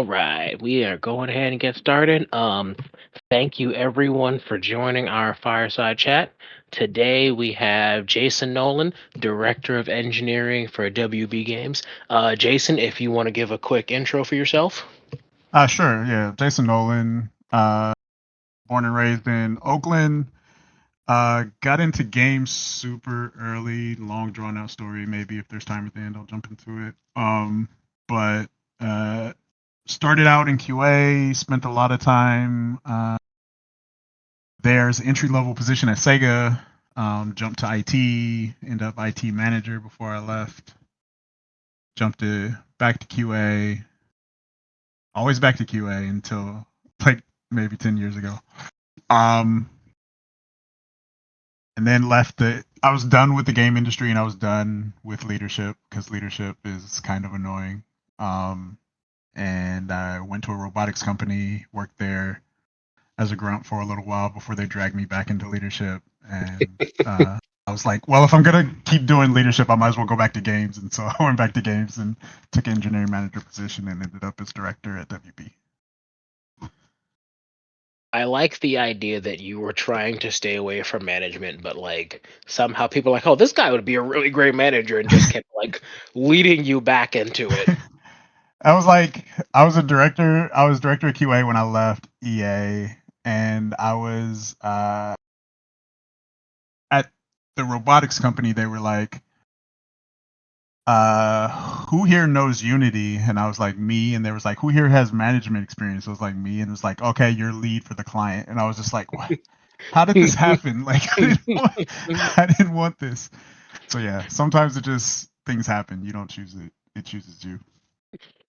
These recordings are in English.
All right, we are going ahead and get started. Thank you everyone for joining our Fireside Chat. Today we have Jason Nolen, Director of Engineering for WB Games. Jason, if you want to give a quick intro for yourself. Sure. Yeah, Jason Nolen. Born and raised in Oakland. Got into games super early. Long drawn out story. Maybe if there's time at the end, I'll jump into it. But started out in QA. Spent a lot of time. There's entry level position at Sega. Jumped to IT. Ended up IT manager before I left. Jumped to back to QA. Always back to QA until like maybe 10 years ago. And then left it. I was done with the game industry and I was done with leadership because leadership is kind of annoying. And I went to a robotics company, worked there as a grunt for a little while before they dragged me back into leadership. And I was like, well, if I'm gonna keep doing leadership, I might as well go back to games. And so I went back to games and took an engineering manager position and ended up as director at WB. I like the idea that you were trying to stay away from management, but like somehow people are like, oh, this guy would be a really great manager, and just kept like leading you back into it. I was like, I was a director. I was director of QA when I left EA, and I was at the robotics company. They were like, who here knows Unity? And I was like, me. And there was like, who here has management experience? I was like, me. And it was like, okay, you're lead for the client. And I was just like, what? How did this happen? Like, I didn't want this. So yeah, sometimes it just things happen. You don't choose it; it chooses you.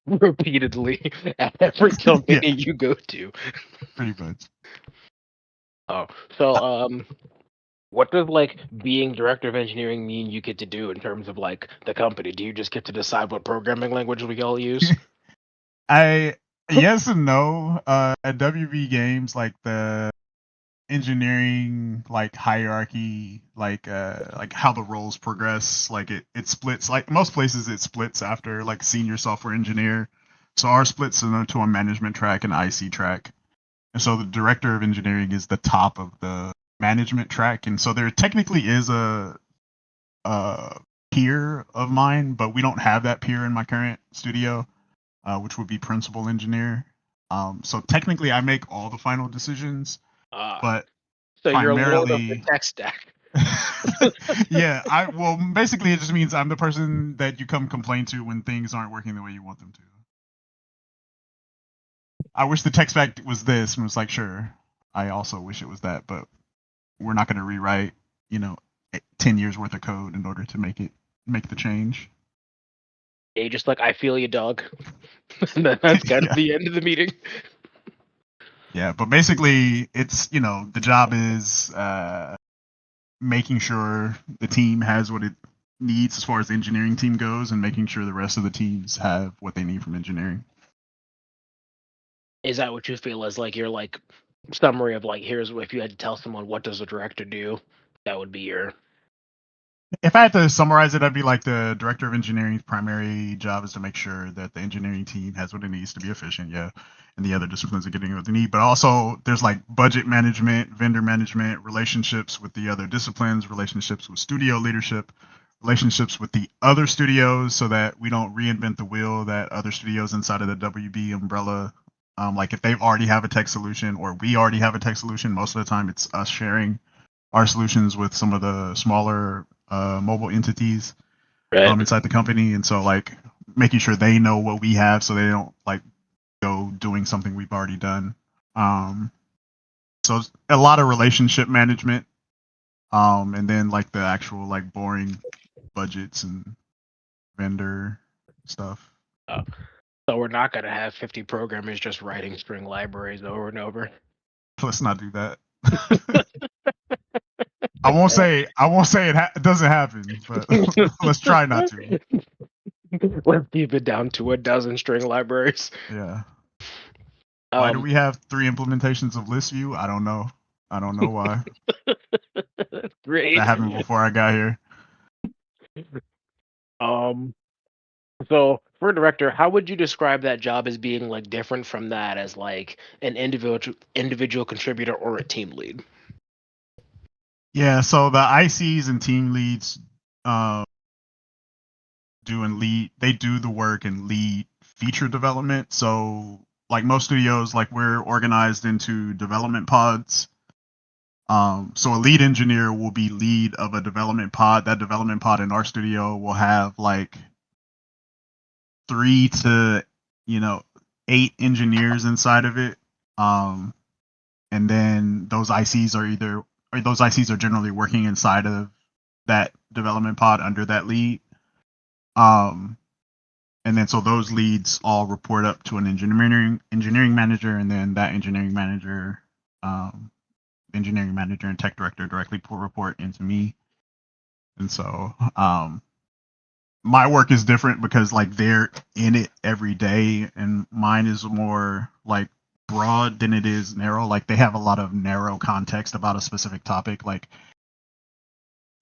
Repeatedly at every company Yeah, you go to. pretty much. Oh, so what does like being director of engineering mean you get to do in terms of like the company? Do you just get to decide what programming language we all use? I Yes and no. At WB Games, like the engineering like hierarchy, like how the roles progress, like it splits. Like most places, it splits after like senior software engineer. So our splits into a management track and IC track. And so the director of engineering is the top of the management track. And so there technically is a peer of mine, but we don't have that peer in my current studio, which would be principal engineer. So technically, I make all the final decisions, Ah, but so you're lord of the primarily, tech stack. yeah. Well, basically, it just means I'm the person that you come complain to when things aren't working the way you want them to. I wish the tech spec was this, and it's like, sure. I also wish it was that, but we're not going to rewrite, you know, 10 years worth of code in order to make the change. You just like I feel you, dog. And then that's kind of Yeah. the end of the meeting. Yeah, but basically, it's the job is making sure the team has what it needs as far as the engineering team goes, and making sure the rest of the teams have what they need from engineering. Is that what you feel as like your like summary of like here's if you had to tell someone what does a director do, that would be your If I had to summarize it, I'd be like the director of engineering's primary job is to make sure that the engineering team has what it needs to be efficient, yeah, and the other disciplines are getting what they need. But also, there's like budget management, vendor management, relationships with the other disciplines, relationships with studio leadership, relationships with the other studios, so that we don't reinvent the wheel that other studios inside of the WB umbrella. Like if they already have a tech solution or we already have a tech solution, most of the time it's us sharing our solutions with some of the smaller mobile entities right. inside the company, and so like making sure they know what we have, so they don't like go doing something we've already done. Um, so it's a lot of relationship management, and then like the actual like boring budgets and vendor stuff. Oh. So we're not gonna have 50 programmers just writing string libraries over and over. Let's not do that. I won't say it doesn't happen, but let's try not to. Let's keep it down to a dozen string libraries. Yeah. Why do Um, we have 3 implementations of list view? I don't know. I don't know why. great. That happened before I got here. Um, so for a director, how would you describe that job as being like different from that as like an individual contributor or a team lead? Yeah, so the ICs and team leads uh, they do the work and lead feature development. So like most studios, like we're organized into development pods. So a lead engineer will be lead of a development pod. That development pod in our studio will have like 3 to 8 engineers inside of it. Um, and then those ICs are generally working inside of that development pod under that lead. Um, and then so those leads all report up to an engineering manager, and then that um, engineering manager and tech director directly report into me. And so my work is different because like they're in it every day, and mine is more like broad than it is narrow. Like they have a lot of narrow context about a specific topic. Like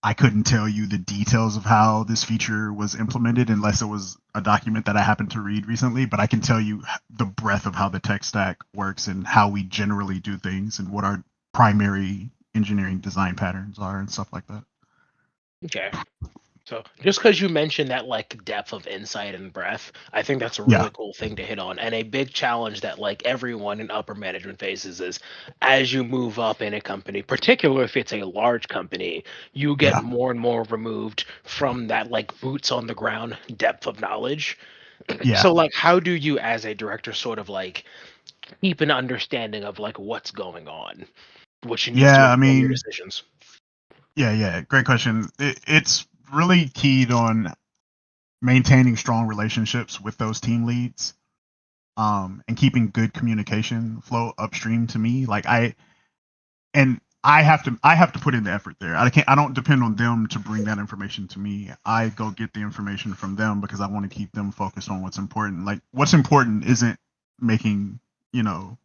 I couldn't tell you the details of how this feature was implemented unless it was a document that I happened to read recently, but I can tell you the breadth of how the tech stack works and how we generally do things and what our primary engineering design patterns are and stuff like that. Okay. So just because you mentioned that like depth of insight and breadth, I think that's a Yeah. really cool thing to hit on. And a big challenge that like everyone in upper management faces is as you move up in a company, particularly if it's a large company, you get Yeah. more and more removed from that like boots on the ground depth of knowledge. Yeah. So like how do you as a director sort of like keep an understanding of like what's going on, what you need to Yeah. I inform your mean, decisions? yeah. Great question. It's really keyed on maintaining strong relationships with those team leads, and keeping good communication flow upstream to me. Like I have to put in the effort there. I don't depend on them to bring that information to me. I go get the information from them because I want to keep them focused on what's important. Like what's important isn't making, you know,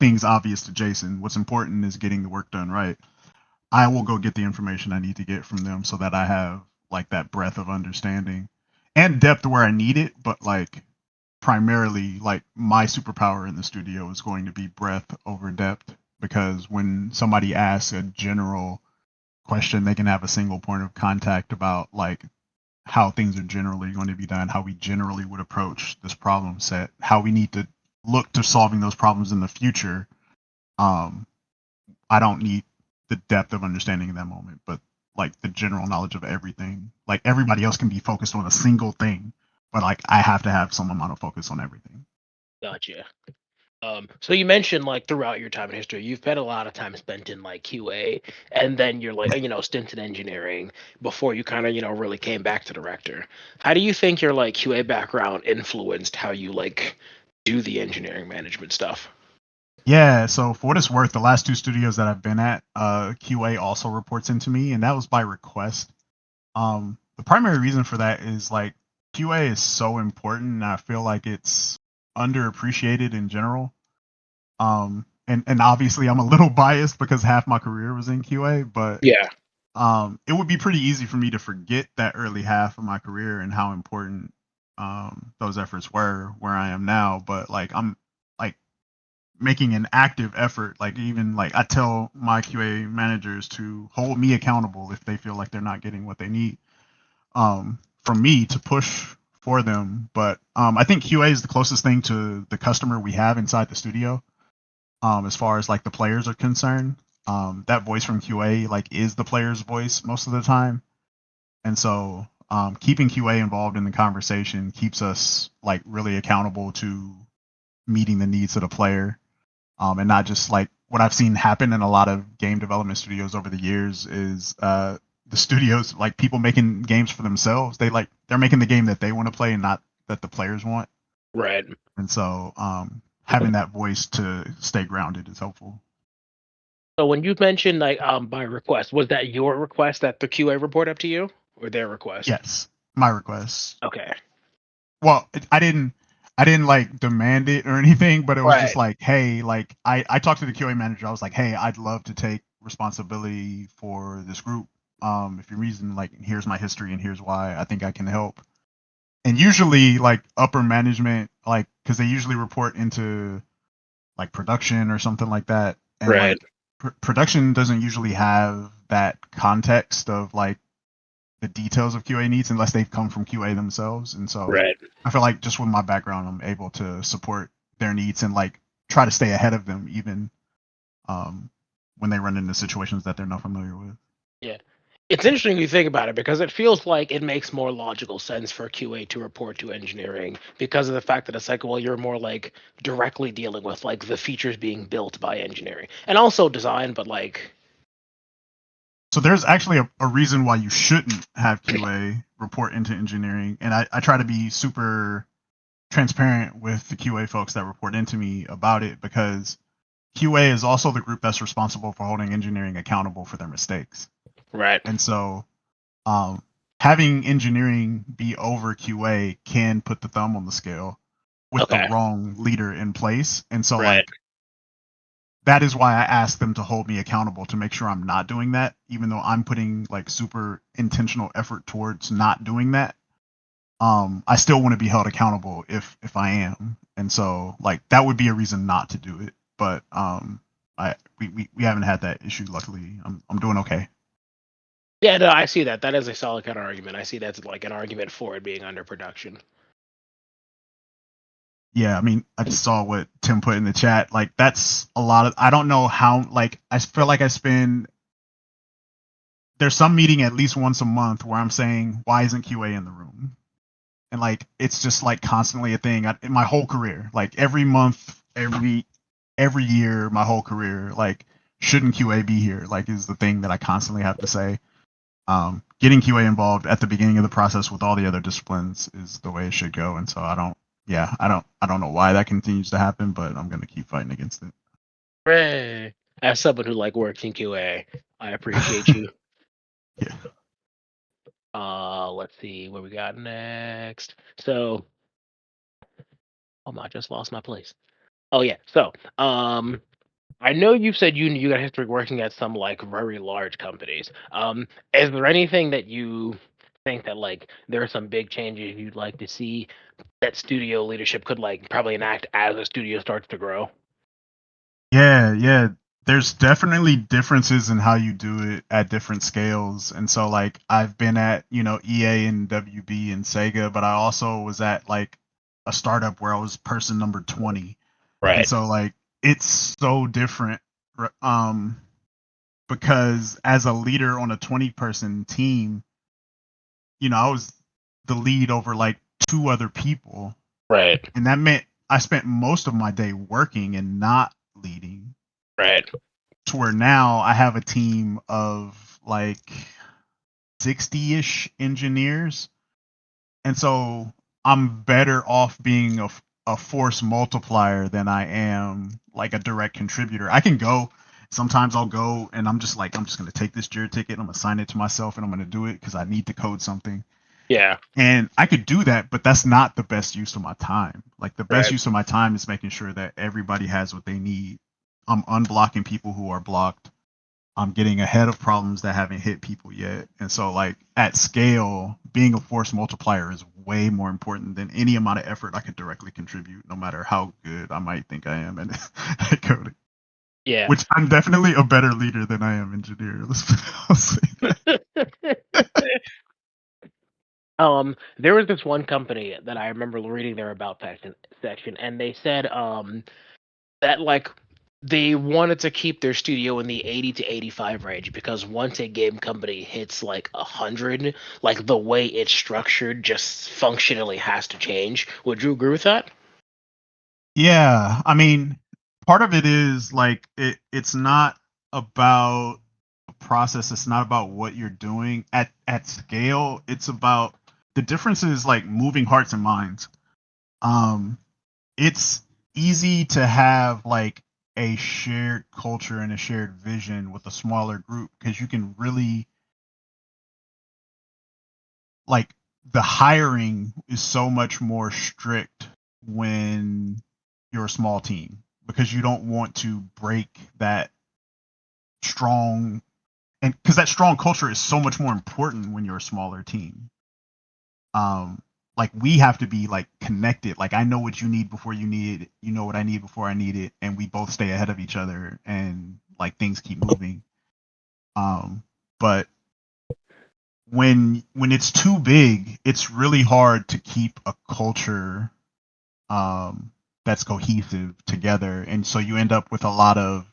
things obvious to Jason. What's important is getting the work done right. I will go get the information I need to get from them so that I have like that breadth of understanding and depth where I need it, but like primarily like my superpower in the studio is going to be breadth over depth, because when somebody asks a general question they can have a single point of contact about like how things are generally going to be done, how we generally would approach this problem set, how we need to look to solving those problems in the future. um I don't need the depth of understanding in that moment, but like the general knowledge of everything. Like everybody else can be focused on a single thing, but like I have to have some amount of focus on everything. Gotcha. So you mentioned like throughout your time in history, you've spent a lot of time spent in like QA, and then you're like, stint in engineering before you kind of, really came back to director. How do you think your like QA background influenced how you like do the engineering management stuff? Yeah, so for what it's worth, the last 2 studios that I've been at, QA also reports into me, and that was by request. The primary reason for that is like QA is so important, and I feel like it's underappreciated in general. And obviously I'm a little biased because half my career was in QA, but Yeah. it would be pretty easy for me to forget that early half of my career and how important those efforts were where I am now. But like I'm like making an active effort. Like even like I tell my QA managers to hold me accountable if they feel like they're not getting what they need from me to push for them. But I think QA is the closest thing to the customer we have inside the studio, as far as like the players are concerned. That voice from QA like is the player's voice most of the time, and so keeping QA involved in the conversation keeps us like really accountable to meeting the needs of the player, and not just like what I've seen happen in a lot of game development studios over the years is the studios like people making games for themselves. They're making the game that they want to play and not that the players want. Right. And so having that voice to stay grounded is helpful. So when you mentioned like by request, was that your request that the QA report up to you or their request? Yes, my request. Okay. Well, I didn't like demand it or anything, but it was just Right. like, hey, like I talked to the QA manager. I was like, hey, I'd love to take responsibility for this group. If you reason like here's my history and here's why I think I can help. and usually like upper management, like because they usually report into like production or something like that, and Right. like production doesn't usually have that context of like the details of QA needs unless they've come from QA themselves. And so Right. I feel like just with my background, I'm able to support their needs and like try to stay ahead of them even um, when they run into situations that they're not familiar with. Yeah. It's interesting you think about it because it feels like it makes more logical sense for QA to report to engineering because of the fact that it's like, well, you're more like directly dealing with like the features being built by engineering and also design, but like, So there's actually a reason why you shouldn't have QA report into engineering. And I try to be super transparent with the QA folks that report into me about it because QA is also the group that's responsible for holding engineering accountable for their mistakes. right. And so um, having engineering be over QA can put the thumb on the scale with the Okay. wrong leader in place. And so, Right. like, that is why I ask them to hold me accountable to make sure I'm not doing that, even though I'm putting like super intentional effort towards not doing that. I still want to be held accountable if I am, and so like that would be a reason not to do it. But we haven't had that issue. Luckily, I'm doing okay. Yeah, no, I see that. That is a solid kind of argument. I see that's like an argument for it being under production. Yeah, I mean, I just saw what Tim put in the chat. Like that's a lot of. I don't know how. Like I feel like I spend. There's some meeting at least once a month where I'm saying, why isn't QA in the room? And like it's just like constantly a thing in my whole career. Like every month, every year, my whole career, like shouldn't QA be here? Like is the thing that I constantly have to say. Getting QA involved at the beginning of the process with all the other disciplines is the way it should go. And so I don't know why that continues to happen, but I'm gonna keep fighting against it. Hooray. As someone who like works in QA, I appreciate you. Yeah. Let's see what we got next. So, oh, I just lost my place. Oh yeah. So, I know you've said you got history working at some like very large companies. Is there anything that you think that like there are some big changes you'd like to see that studio leadership could like probably enact as a studio starts to grow? Yeah. There's definitely differences in how you do it at different scales. And so like I've been at, EA and WB and Sega, but I also was at like a startup where I was person number 20. And Right. so like it's so different um because as a leader on a 20 person team, I was the lead over like two other people. Right. And that meant I spent most of my day working and not leading Right. to where now I have a team of like 60-ish engineers. And so I'm better off being a force multiplier than I am like a direct contributor. I can go, sometimes I'll go and I'm just like, I'm just going to take this Jira ticket, I'm going to assign it to myself and I'm going to do it because I need to code something. Yeah. And I could do that, but that's not the best use of my time. Like the best Right. use of my time is making sure that everybody has what they need. I'm unblocking people who are blocked. I'm getting ahead of problems that haven't hit people yet. And so like at scale, being a force multiplier is way more important than any amount of effort I could directly contribute, no matter how good I might think I am at coding. Yeah. Which I'm definitely a better leader than I am engineer. I'll say that. There was this one company that I remember reading their about section, and they said that like they wanted to keep their studio in the 80 to 85 range because once a game company hits like 100, like the way it's structured just functionally has to change. Would you agree with that? Yeah, I mean, part of it is like it's not about a process, it's not about what you're doing at scale, it's about the difference is like moving hearts and minds. Um it's easy to have like a shared culture and a shared vision with a smaller group because you can really like the hiring is so much more strict when you're a small team because you don't want to break that strong and because that strong culture is so much more important when you're a smaller team. like we have to be like connected. Like I know what you need before you need it. You know what I need before I need it, and we both stay ahead of each other, and like things keep moving. But when it's too big, it's really hard to keep a culture um, that's cohesive together, and so you end up with a lot of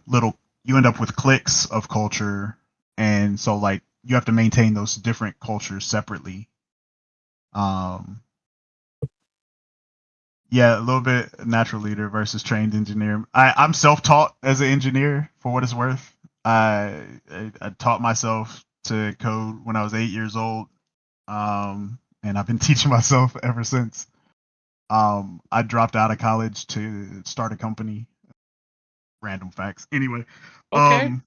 little. You end up with cliques of culture, and so like you have to maintain those different cultures separately. Um, Yeah, a little bit natural leader versus trained engineer. I'm self-taught as an engineer for what it's worth. I taught myself to code when I was 8 years old, and I've been teaching myself ever since. I dropped out of college to start a company. Random facts. Anyway, Okay. um,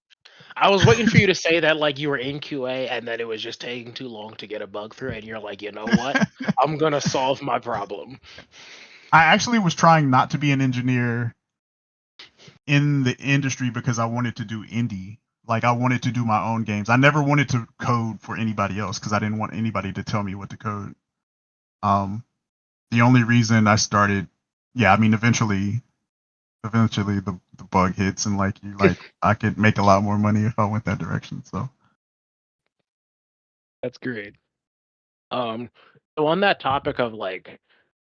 I was waiting for you to say that like you were in QA and then it was just taking too long to get a bug through, and you're like, you know what? I'm gonna solve my problem. I actually was trying not to be an engineer in the industry because I wanted to do indie. Like I wanted to do my own games. I never wanted to code for anybody else because I didn't want anybody to tell me what to code. Um, the only reason I started, yeah, I mean, eventually the bug hits and like you like I could make a lot more money if I went that direction. So, That's great. Um, so on that topic of like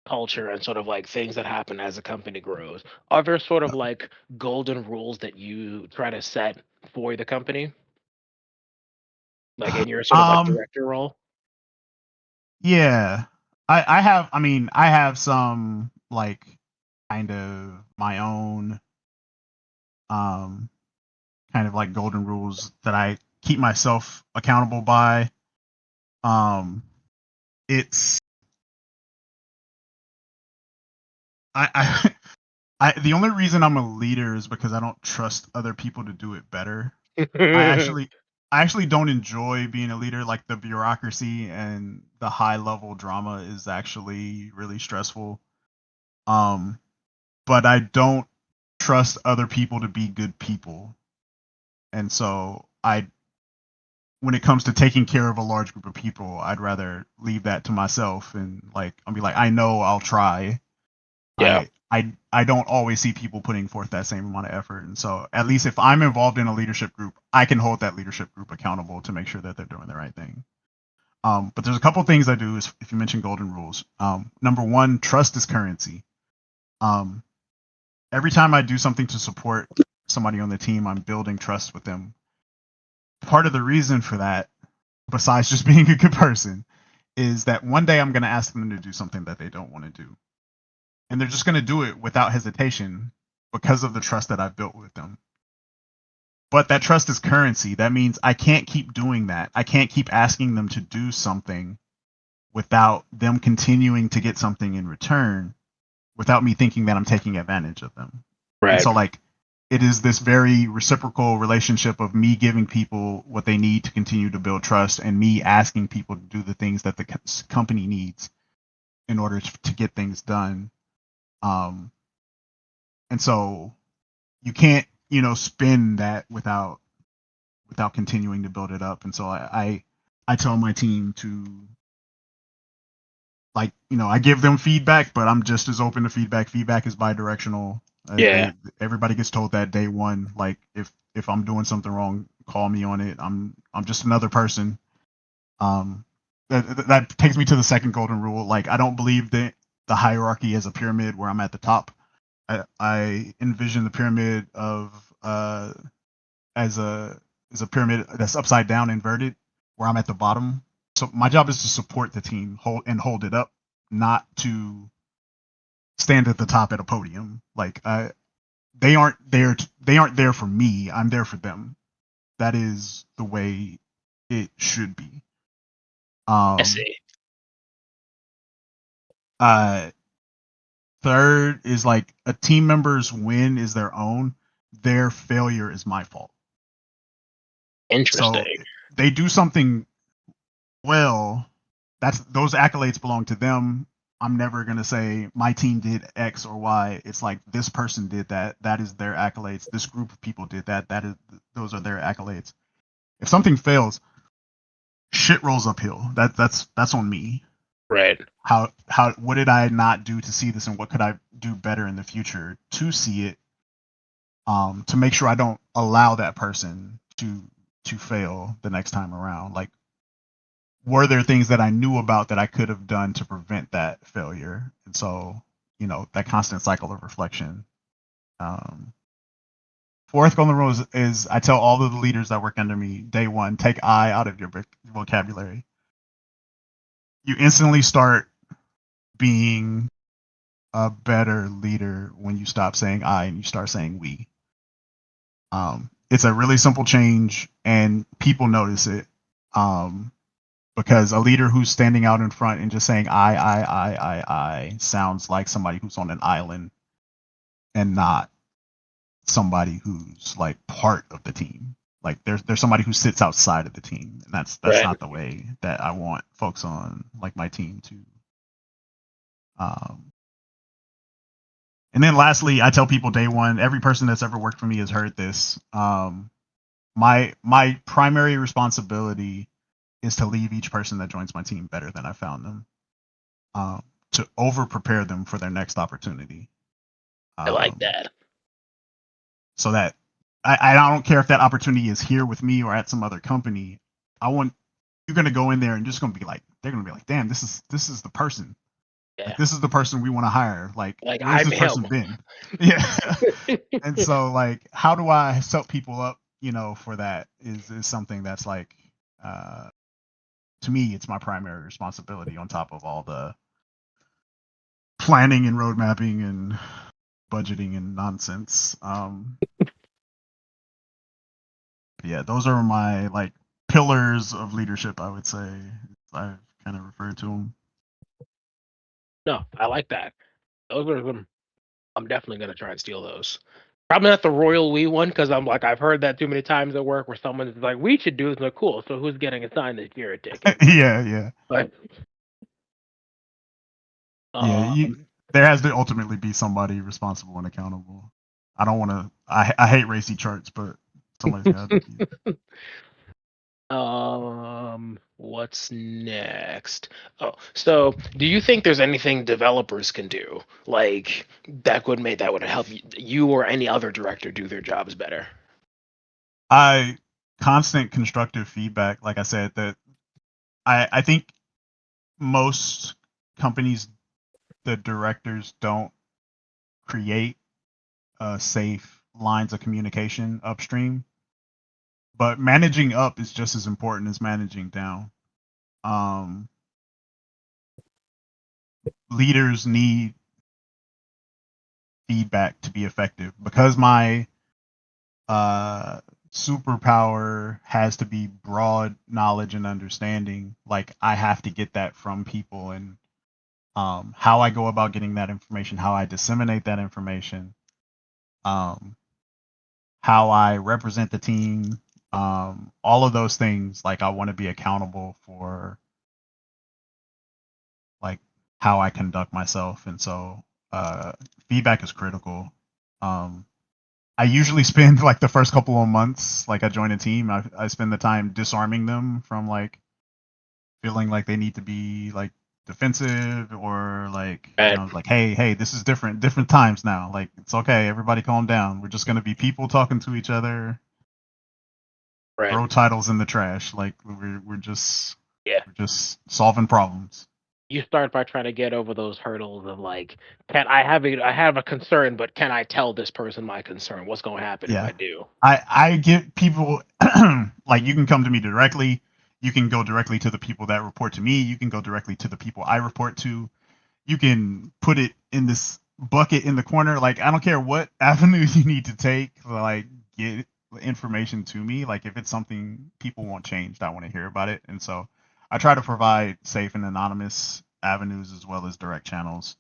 culture and sort of like things that happen as a company grows, are there sort of like golden rules that you try to set for the company, like in your sort of like um, director role? yeah, I have. I mean, I have some like kind of my own um kind of like golden rules that I keep myself accountable by. Um, it's I, the only reason I'm a leader is because I don't trust other people to do it better. I actually I actually don't enjoy being a leader. Like the bureaucracy and the high level drama is actually really stressful. Um, but I don't trust other people to be good people. And so I when it comes to taking care of a large group of people, I'd rather leave that to myself and like I'll be like, I know I'll try. Yeah. I don't always see people putting forth that same amount of effort. And so at least if I'm involved in a leadership group, I can hold that leadership group accountable to make sure that they're doing the right thing. But there's a couple things I do is if you mentioned golden rules. Number one, trust is currency. Um, every time I do something to support somebody on the team, I'm building trust with them. Part of the reason for that, besides just being a good person, is that one day I'm going to ask them to do something that they don't want to do. And they're just going to do it without hesitation because of the trust that I've built with them. But that trust is currency. That means I can't keep doing that. I can't keep asking them to do something without them continuing to get something in return without me thinking that I'm taking advantage of them. And Right. so like it is this very reciprocal relationship of me giving people what they need to continue to build trust and me asking people to do the things that the company needs in order to get things done. Um, and so you can't, spin that without continuing to build it up. And so I tell my team to like, I give them feedback, but I'm just as open to feedback. Feedback is bi-directional. Yeah. Everybody gets told that day one. Like if I'm doing something wrong, call me on it. I'm just another person. Um, that takes me to the second golden rule. Like I don't believe that the hierarchy as a pyramid where I'm at the top. I envision the pyramid of as a pyramid that's upside down, inverted, where I'm at the bottom. So my job is to support the team, hold it up, not to stand at the top at a podium. Like they aren't there for me. I'm there for them. That is the way it should be. I Um, see. uh, third is like a team member's win is their own. Their failure is my fault. So Interesting. they do something well, that's those accolades belong to them. I'm never gonna say my team did X or Y. It's like this person did that. That is their accolades. This group of people did that. That is those are their accolades. If something fails, shit rolls uphill. That's on me. Right. How what did I not do to see this, and what could I do better in the future to see it, to make sure I don't allow that person to fail the next time around. Like, were there things that I knew about that I could have done to prevent that failure? And so, that constant cycle of reflection. Um, Fourth golden rule is I tell all of the leaders that work under me, day one, take I out of your vocabulary. You instantly start being a better leader when you stop saying I and you start saying we. It's a really simple change, and people notice it. Because a leader who's standing out in front and just saying I sounds like somebody who's on an island and not somebody who's like part of the team. Like there's somebody who sits outside of the team, and that's Right. not the way that I want folks on like my team to. Um, and then lastly, I tell people day one, every person that's ever worked for me has heard this. My primary responsibility is to leave each person that joins my team better than I found them. To over prepare them for their next opportunity. I like Um, that. so that I don't care if that opportunity is here with me or at some other company. I want you're gonna go in there and just gonna be like, they're gonna be like, damn, this is the person. Yeah. Like, this is the person we want to hire. Like, Like where's I'm this person him. been? Yeah. And so like, how do I set people up? For that is something that's like, uh, to me, it's my primary responsibility on top of all the planning and road mapping and budgeting and nonsense. Yeah, those are my like pillars of leadership. I would say I've kind of referred to them. No, I like that. Those are some. I'm definitely gonna try and steal those. Probably not the royal we one because I'm like I've heard that too many times at work where someone is like, "We should do this." Like, cool. So who's getting assigned this year? Ticket. Yeah, yeah, But yeah. um, There has to ultimately be somebody responsible and accountable. I don't want to. I hate racy charts, but somebody's got to be. what's next? Oh, so do you think there's anything developers can do like that would help you or any other director do their jobs better? I constant constructive feedback. Like I said, that I think most companies, the directors don't create safe lines of communication upstream. But managing up is just as important as managing down. Um, Leaders need feedback to be effective because my uh, superpower has to be broad knowledge and understanding. Like, I have to get that from people, and how I go about getting that information, how I disseminate that information, um, how I represent the team, all of those things. Like, I want to be accountable for like how I conduct myself, and so feedback is critical. Um, I usually spend like the first couple of months, like I join a team, I spend the time disarming them from like feeling like they need to be like defensive or like Right, like hey, this is different times now. Like, it's okay, everybody calm down. We're just gonna be people talking to each other. right. Throw titles in the trash. Like, we're just Yeah. we're just solving problems. You start by trying to get over those hurdles of like, can I have a concern, but can I tell this person my concern? What's going to happen if Yeah. I do? I get people like, you can come to me directly. You can go directly to the people that report to me. You can go directly to the people I report to. You can put it in this bucket in the corner. Like, I don't care what avenue you need to take to like get information to me. Like, if it's something people want changed, I want to hear about it. And so I try to provide safe and anonymous avenues as well as direct channels,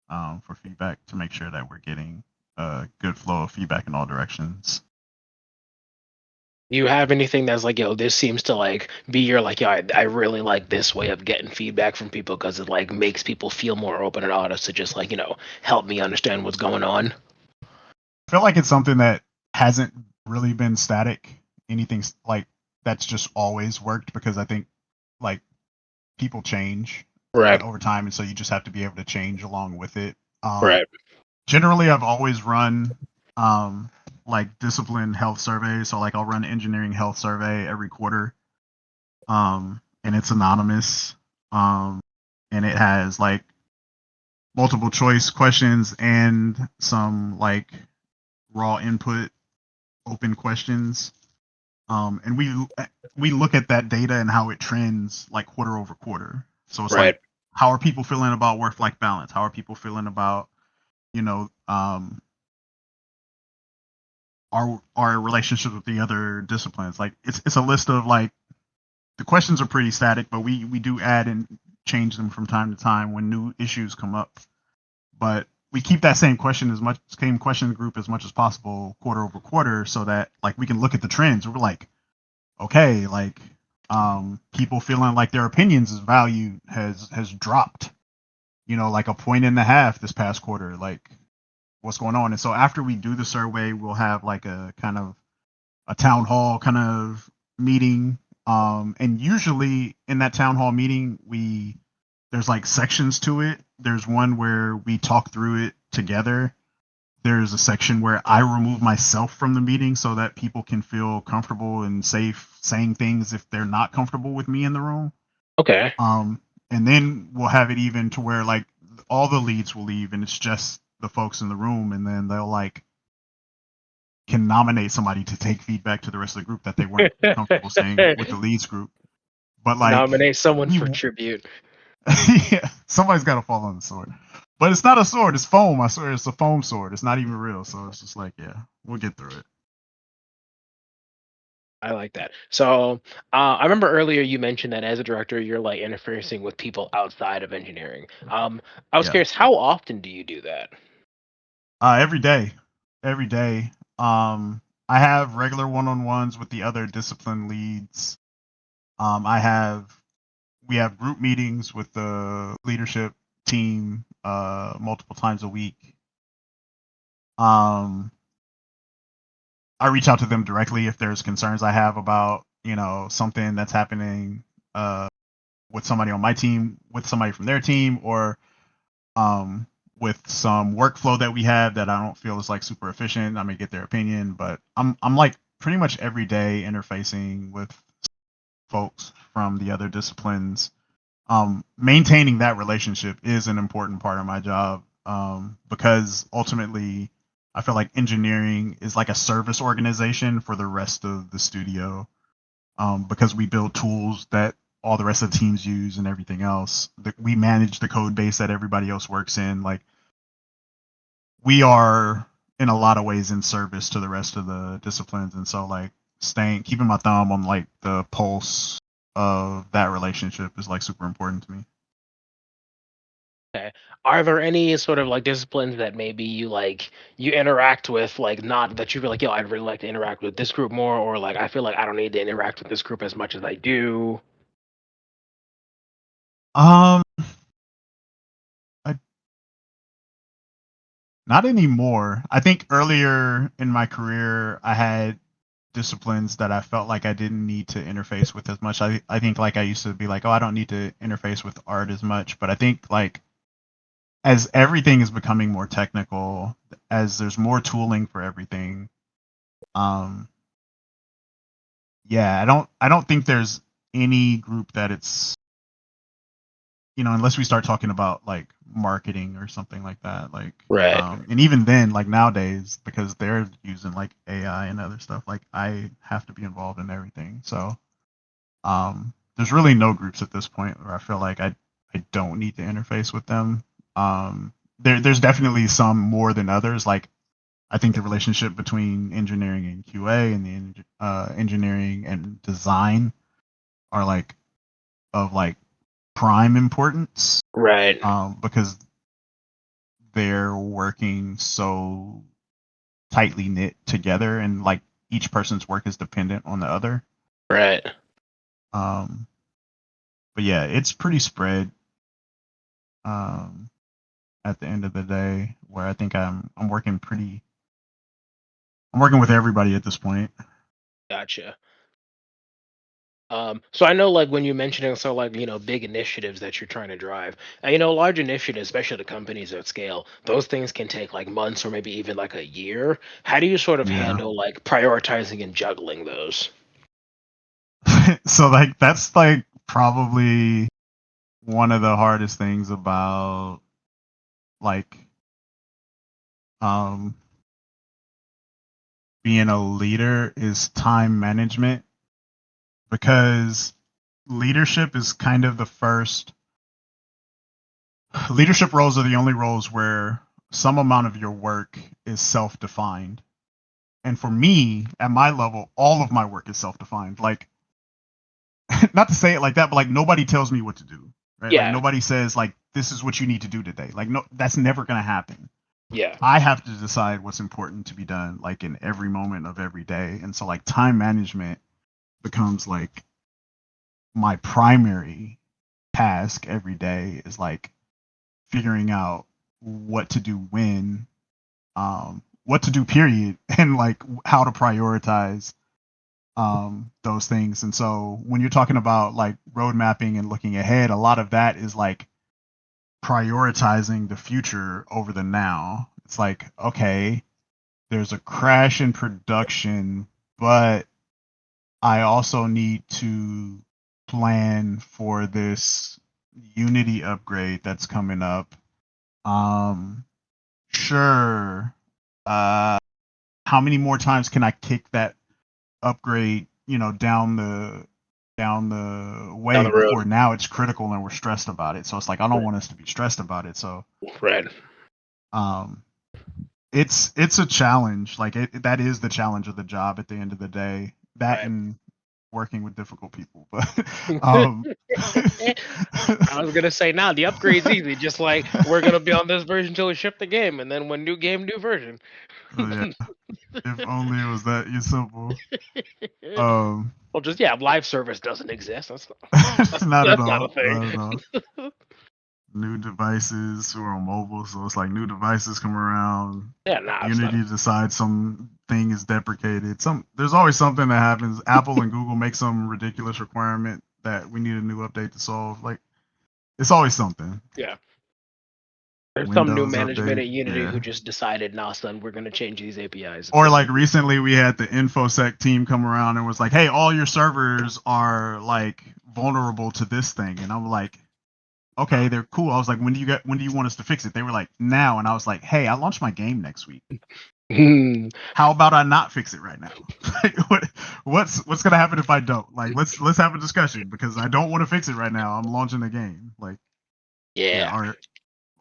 for feedback, to make sure that we're getting a good flow of feedback in all directions. Do you have anything that's like, yo, this seems to like be your like, yo, I really like this way of getting feedback from people because it like makes people feel more open and honest to just like, help me understand what's going on. I feel like it's something that hasn't really been static. Anything like that's just always worked, because I think like people change Right. over time, and so you just have to be able to change along with it. Right. Generally, I've always run like discipline health surveys. So like I'll run engineering health survey every quarter, and it's anonymous, and it has like multiple choice questions and some like raw input open questions. And we look at that data and how it trends like quarter over quarter. So it's Right. like, how are people feeling about work-life balance? How are people feeling about, you know, our relationship with the other disciplines? Like it's a list of like, the questions are pretty static, but we do add and change them from time to time when new issues come up. But we keep that same question group as much as possible quarter over quarter, so that like we can look at the trends. We're like, okay, like people feeling like their opinions is value has dropped, like a point and a half this past quarter. Like, what's going on? And so after we do the survey, we'll have like a kind of a town hall kind of meeting. And usually in that town hall meeting, there's like sections to it. There's one where we talk through it together. There's a section where I remove myself from the meeting so that people can feel comfortable and safe saying things if they're not comfortable with me in the room. Okay. And then we'll have it even to where like all the leads will leave and it's just the folks in the room, and then they'll like can nominate somebody to take feedback to the rest of the group that they weren't comfortable saying with the leads group. But like Nominate someone we for tribute. yeah, somebody's got to fall on the sword. But it's not a sword, it's foam. I swear it's a foam sword. It's not even real. So it's just like, yeah, we'll get through it. I like that. So, I remember earlier you mentioned that as a director, you're like interfacing with people outside of engineering. I was Yeah. curious, how often do you do that? Every day. Every day. I have regular one-on-ones with the other discipline leads. I have We have group meetings with the leadership team multiple times a week. Um, I reach out to them directly if there's concerns I have about, something that's happening uh, with somebody on my team, with somebody from their team, or um, with some workflow that we have that I don't feel is like super efficient. I may get their opinion, but I'm like pretty much every day interfacing with folks from the other disciplines. Maintaining that relationship is an important part of my job, because ultimately I feel like engineering is like a service organization for the rest of the studio, because we build tools that all the rest of the teams use and everything else. We manage the code base that everybody else works in. Like, we are in a lot of ways in service to the rest of the disciplines, and so like keeping my thumb on like the pulse of that relationship is like super important to me. Okay. Are there any sort of like disciplines that maybe you interact with, like not that you feel like, yo, I'd really like to interact with this group more, or like I feel like I don't need to interact with this group as much as I do? Um, I, Not anymore. I think earlier in my career, I had disciplines that I felt like I didn't need to interface with as much. I think like I used to be like, oh, I don't need to interface with art as much. But I think like as everything is becoming more technical, as there's more tooling for everything, um, yeah, I don't think there's any group that it's, unless we start talking about like marketing or something like that, like Right. and even then, like nowadays, because they're using like AI and other stuff, like I have to be involved in everything. So there's really no groups at this point where I feel like I don't need to interface with them. There's definitely some more than others. Like, I think the relationship between engineering and QA and the engineering and design are like of like prime importance, Right. because they're working so tightly knit together, and like each person's work is dependent on the other. Right. Um, but yeah, it's pretty spread. Um, at the end of the day, where I think I'm working with everybody at this point. Gotcha. So I know, like, when you're mentioning, so like, big initiatives that you're trying to drive, large initiatives, especially the companies at scale, those things can take like months or maybe even like a year. How do you sort of Yeah. handle like prioritizing and juggling those? So like that's like probably one of the hardest things about like um being a leader is time management, because leadership is kind of the first leadership roles are the only roles where some amount of your work is self-defined. And for me, at my level, all of my work is self-defined. Like, not to say it like that, but like nobody tells me what to do, right? Like Yeah, nobody says like this is what you need to do today. Like no, that's never gonna happen. yeah, I have to decide what's important to be done, like in every moment of every day. And so like time management becomes like my primary task every day, is like figuring out what to do when, what to do period, and like how to prioritize those things. And so when you're talking about like road mapping and looking ahead, a lot of that is like prioritizing the future over the now. It's like, okay, there's a crash in production, but I also need to plan for this Unity upgrade that's coming up. Um, sure. Uh, how many more times can I kick that upgrade, down the down way the road, before now it's critical and we're stressed about it. So it's like I don't right? want us to be stressed about it. So Right. um, it's a challenge. Like that is the challenge of the job at the end of the day. That Right. and working with difficult people, but um, I was gonna say, nah, the upgrade's easy. Just like we're gonna be on this version until we ship the game, and then when new game, new version. yeah, if only it was that simple. Um, Well, just yeah, live service doesn't exist. That's not at that's not a all, thing. not at all. New devices or on mobile, so it's like new devices come around. Yeah, nah, it's not. Unity decides some thing is deprecated. There's always something that happens. Apple and Google make some ridiculous requirement that we need a new update to solve. Like it's always something. Yeah, there's some new Windows management update, at Unity yeah. who just decided, nah, son, we're gonna change these APIs. It's Or gonna like be recently we had the infosec team come around and was like, "Hey, all your servers are like vulnerable to this thing," and I'm like, "Okay, they're cool." I was like, when do you want us to fix it?" They were like, "Now," and I was like, "Hey, I launched my game next week. How about I not fix it right now?" Like, what's gonna happen if I don't? Like, let's have a discussion, because I don't want to fix it right now. I'm launching a game. Like, yeah, yeah.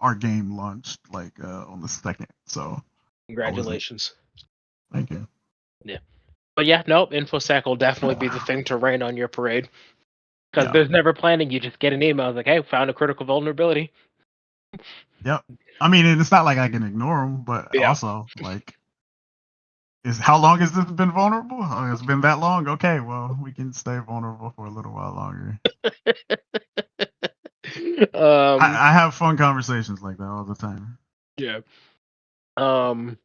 our game launched like on the second, so I wasn't. Congratulations. Thank you. Yeah, but yeah, nope. InfoSec will definitely be the thing to rain on your parade because Yeah. there's never planning. You just get an email like, "Hey, found a critical vulnerability." Yep. I mean, and it's not like I can ignore them, but Yeah. also like, is how long has this been vulnerable? Oh, it's been that long. Okay, well, we can stay vulnerable for a little while longer. um. I have fun conversations like that all the time. Yeah. Um.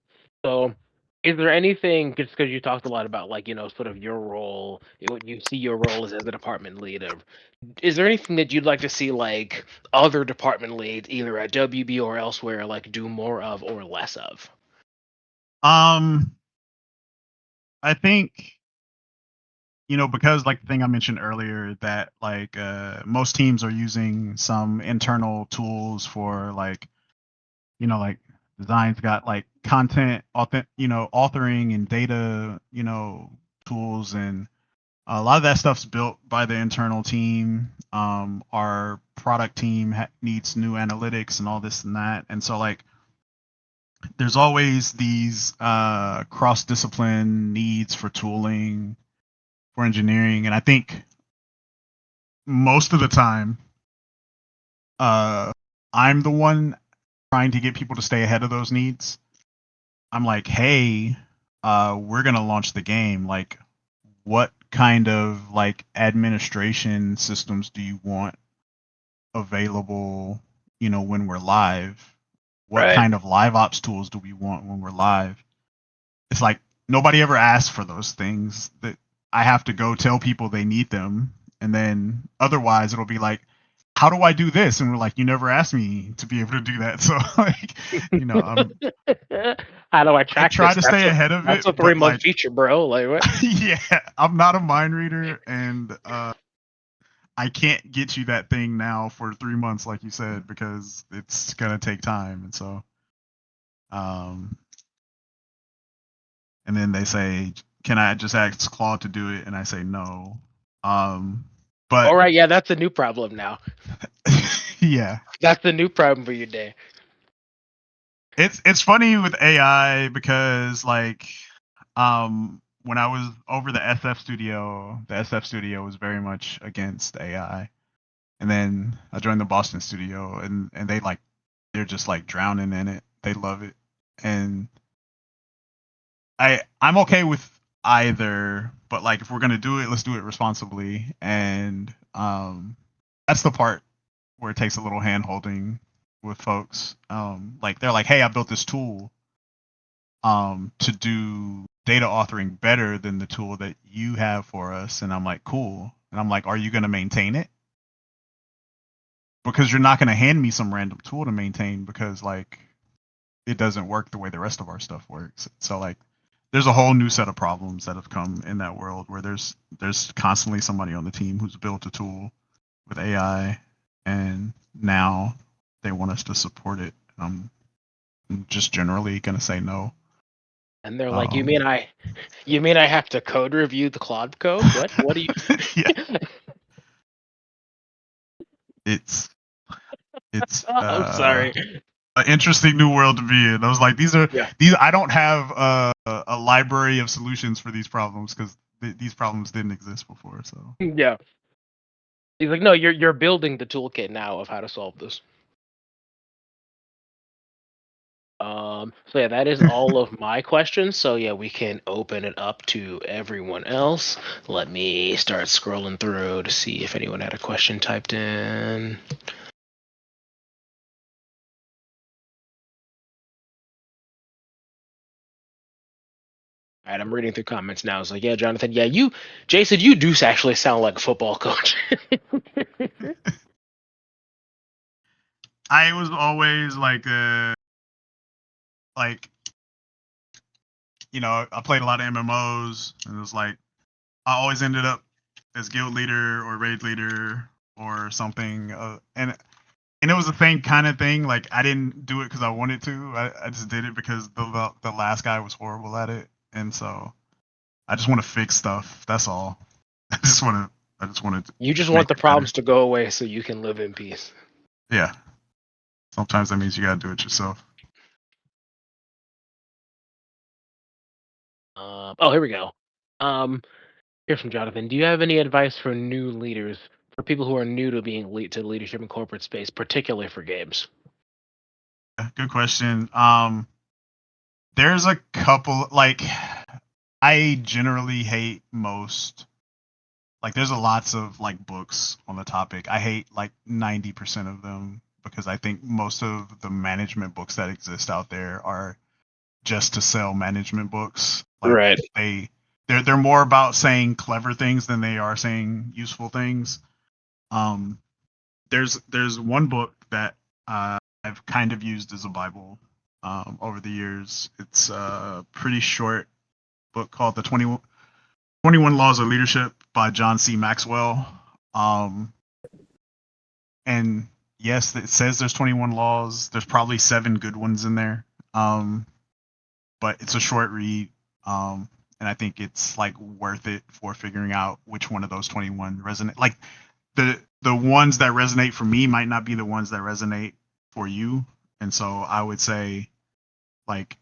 So, is there anything, just because you talked a lot about like sort of your role, what you see your role as a department leader? Is there anything that you'd like to see like other department leads, either at WB or elsewhere, like do more of or less of? Um, I think, because like the thing I mentioned earlier, that like most teams are using some internal tools for like, like designs got like content, authoring and data, tools, and a lot of that stuff's built by the internal team. Our product team needs new analytics and all this and that, and so like there's always these cross discipline needs for tooling, for engineering, and I think most of the time, uh, I'm the one trying to get people to stay ahead of those needs. I'm like, hey, we're gonna launch the game. Like, what kind of like administration systems do you want available? When we're live, what Right. kind of live ops tools do we want when we're live? It's like nobody ever asked for those things. That I have to go tell people they need them, and then otherwise it'll be like, how do I do this? And we're like, you never asked me to be able to do that. So like, How do I I track try this? to stay ahead of That's it, a but 3-month like, feature, bro. Like what? yeah, I'm not a mind reader, and I can't get you that thing now for 3 months, like you said, because it's gonna take time. And so, um, and then they say, can I just ask Claude to do it? And I say no. But All right, yeah, that's a new problem now. yeah, That's the new problem for your day. it's funny with AI because like when I was over the SF studio was very much against AI. And then I joined the Boston studio, and they're just like drowning in it. They love it. And I'm okay with either, but like if we're gonna do it, let's do it responsibly. And that's the part where it takes a little hand holding with folks. Like they're like, hey, I built this tool to do data authoring better than the tool that you have for us. And I'm like, cool. And I'm like, are you gonna maintain it? Because you're not gonna hand me some random tool to maintain because like it doesn't work the way the rest of our stuff works. So like there's a whole new set of problems that have come in that world where there's constantly somebody on the team who's built a tool with AI, and now they want us to support it. I'm just generally gonna say no. And they're like, Um, you mean I have to code review the Claude code? What? What do you? yeah, it's I'm sorry. an interesting new world to be in. I was like, Yeah, these. I don't have a library of solutions for these problems because these problems didn't exist before. So yeah. He's like, no, you're building the toolkit now of how to solve this. So yeah, that is all of my questions. So yeah, we can open it up to everyone else. Let me start scrolling through to see if anyone had a question typed in. All right, I'm reading through comments now. It's like, yeah, Jonathan, yeah, Jason, you do actually sound like a football coach. I was always like I played a lot of MMOs, and it was like I always ended up as guild leader or raid leader or something, and it was the same kind of thing. Like I didn't do it because I wanted to. I just did it because the last guy was horrible at it, and so I just want to fix stuff. That's all. I just wanted to You just make want the it better. problems to go away so you can live in peace. Yeah. Sometimes that means you gotta do it yourself. Oh, here we go. Here's from Jonathan. Do you have any advice for new leaders, for people who are new to being to leadership in corporate space, particularly for games? Good question. There's a couple like I generally hate most like there's a lots of like books on the topic. I hate like 90% of them because I think most of the management books that exist out there are just to sell management books. Like Right. they're more about saying clever things than they are saying useful things. Um there's one book that I've kind of used as a Bible over the years. It's a pretty short book called The 21 Laws of Leadership by John C. Maxwell. Um, and yes, it says there's 21 laws. There's probably 7 good ones in there. But it's a short read. And I think it's like worth it for figuring out which one of those 21 resonate. Like the ones that resonate for me might not be the ones that resonate for you. And so I would say like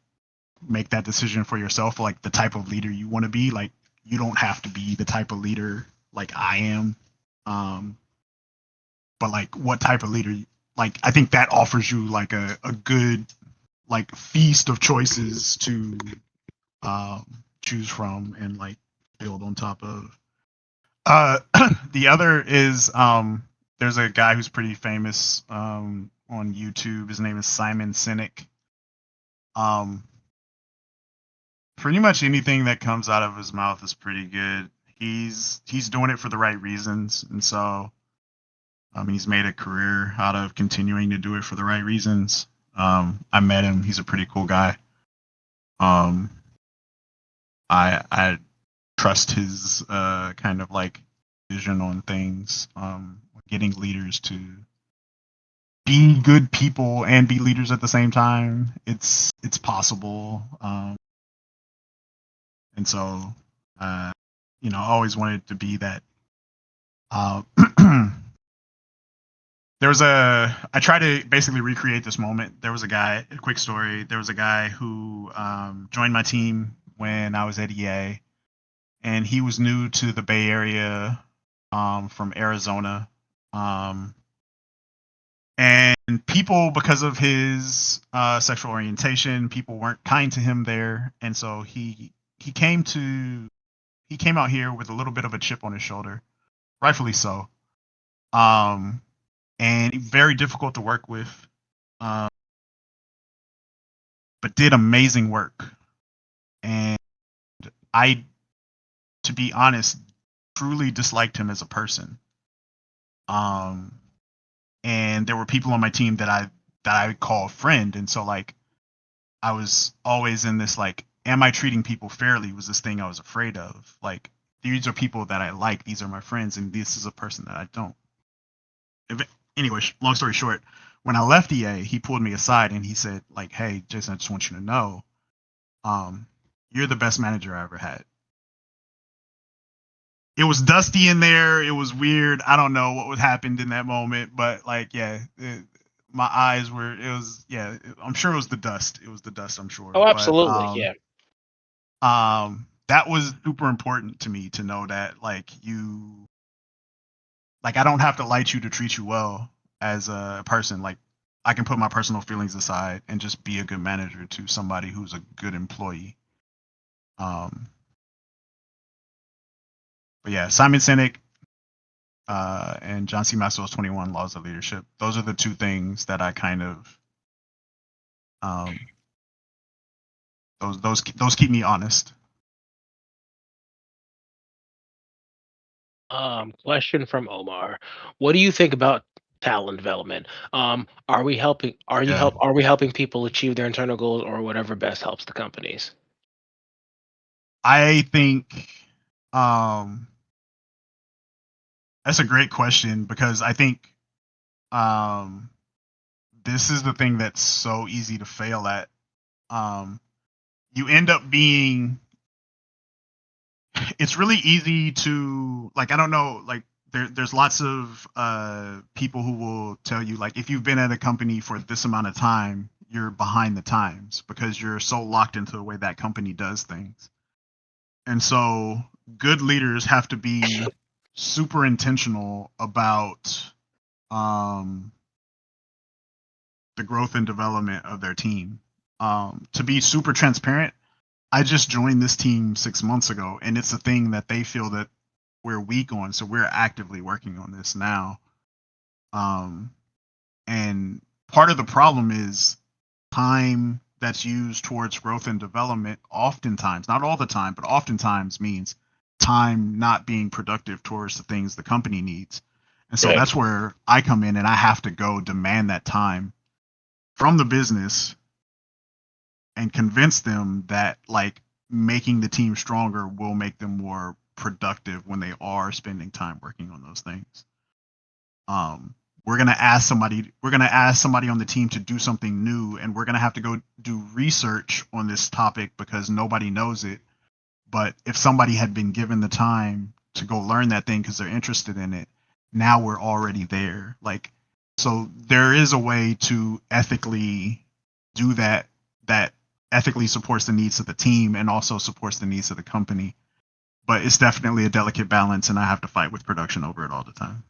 make that decision for yourself, like the type of leader you want to be. Like you don't have to be the type of leader like I am. But like what type of leader like I think that offers you like a good like feast of choices to choose from and like build on top of. The other is there's a guy who's pretty famous on YouTube. His name is Simon Sinek. Um, Pretty much anything that comes out of his mouth is pretty good. he's doing it for the right reasons, and so he's made a career out of continuing to do it for the right reasons. I met him; he's a pretty cool guy. Um, I trust his kind of like vision on things, getting leaders to be good people and be leaders at the same time. It's possible, and so uh, I always wanted to be that. Uh, I tried to basically recreate this moment. There was a guy, a quick story. There was a guy who joined my team when I was at EA, and he was new to the Bay Area, from Arizona. Um, and people, because of his sexual orientation, people weren't kind to him there, and so he came to he came out here with a little bit of a chip on his shoulder, rightfully so. Um, and very difficult to work with, um, but did amazing work. And I, to be honest, truly disliked him as a person. Um, and there were people on my team that I call friend, and so like I was always in this like, am I treating people fairly? Was this thing I was afraid of. Like, these are people that I like, these are my friends, and this is a person that I don't. Anyway, long story short, when I left EA, he pulled me aside and he said, like, "Hey, Jason, I just want you to know, um, you're the best manager I ever had." It was dusty in there. It was weird. I don't know what happened in that moment, but like, yeah, my eyes were. It was, yeah. I'm sure it was the dust. It was the dust. I'm sure, Oh, but absolutely. Yeah. that was super important to me to know that like I don't have to like you to treat you well as a person. Like, I can put my personal feelings aside and just be a good manager to somebody who's a good employee. Um, but yeah, Simon Sinek, and John C. Maxwell's 21 Laws of Leadership. Those are the two things that I kind of, um, those keep me honest. Question from Omar: what do you think about talent development? Are we helping? Yeah, Are we helping people achieve their internal goals, or whatever best helps the companies? I think, um, that's a great question because I think, um, this is the thing that's so easy to fail at. Um, you end up being It's really easy to, like, I don't know, like, there's lots of people who will tell you, like, if you've been at a company for this amount of time, you're behind the times because you're so locked into the way that company does things. And so good leaders have to be super intentional about, um, the growth and development of their team. To be super transparent, I just joined this team 6 months ago, and it's a thing that they feel that we're weak on. So we're actively working on this now. Um, and part of the problem is time that's used towards growth and development, oftentimes, not all the time, but oftentimes means time not being productive towards the things the company needs. And so Right. that's where I come in and I have to go demand that time from the business and convince them that like making the team stronger will make them more productive when they are spending time working on those things. Um, we're gonna ask somebody on the team to do something new, and we're gonna have to go do research on this topic because nobody knows it. But if somebody had been given the time to go learn that thing because they're interested in it, now we're already there. Like, so there is a way to ethically do that, that ethically supports the needs of the team and also supports the needs of the company. But it's definitely a delicate balance, and I have to fight with production over it all the time.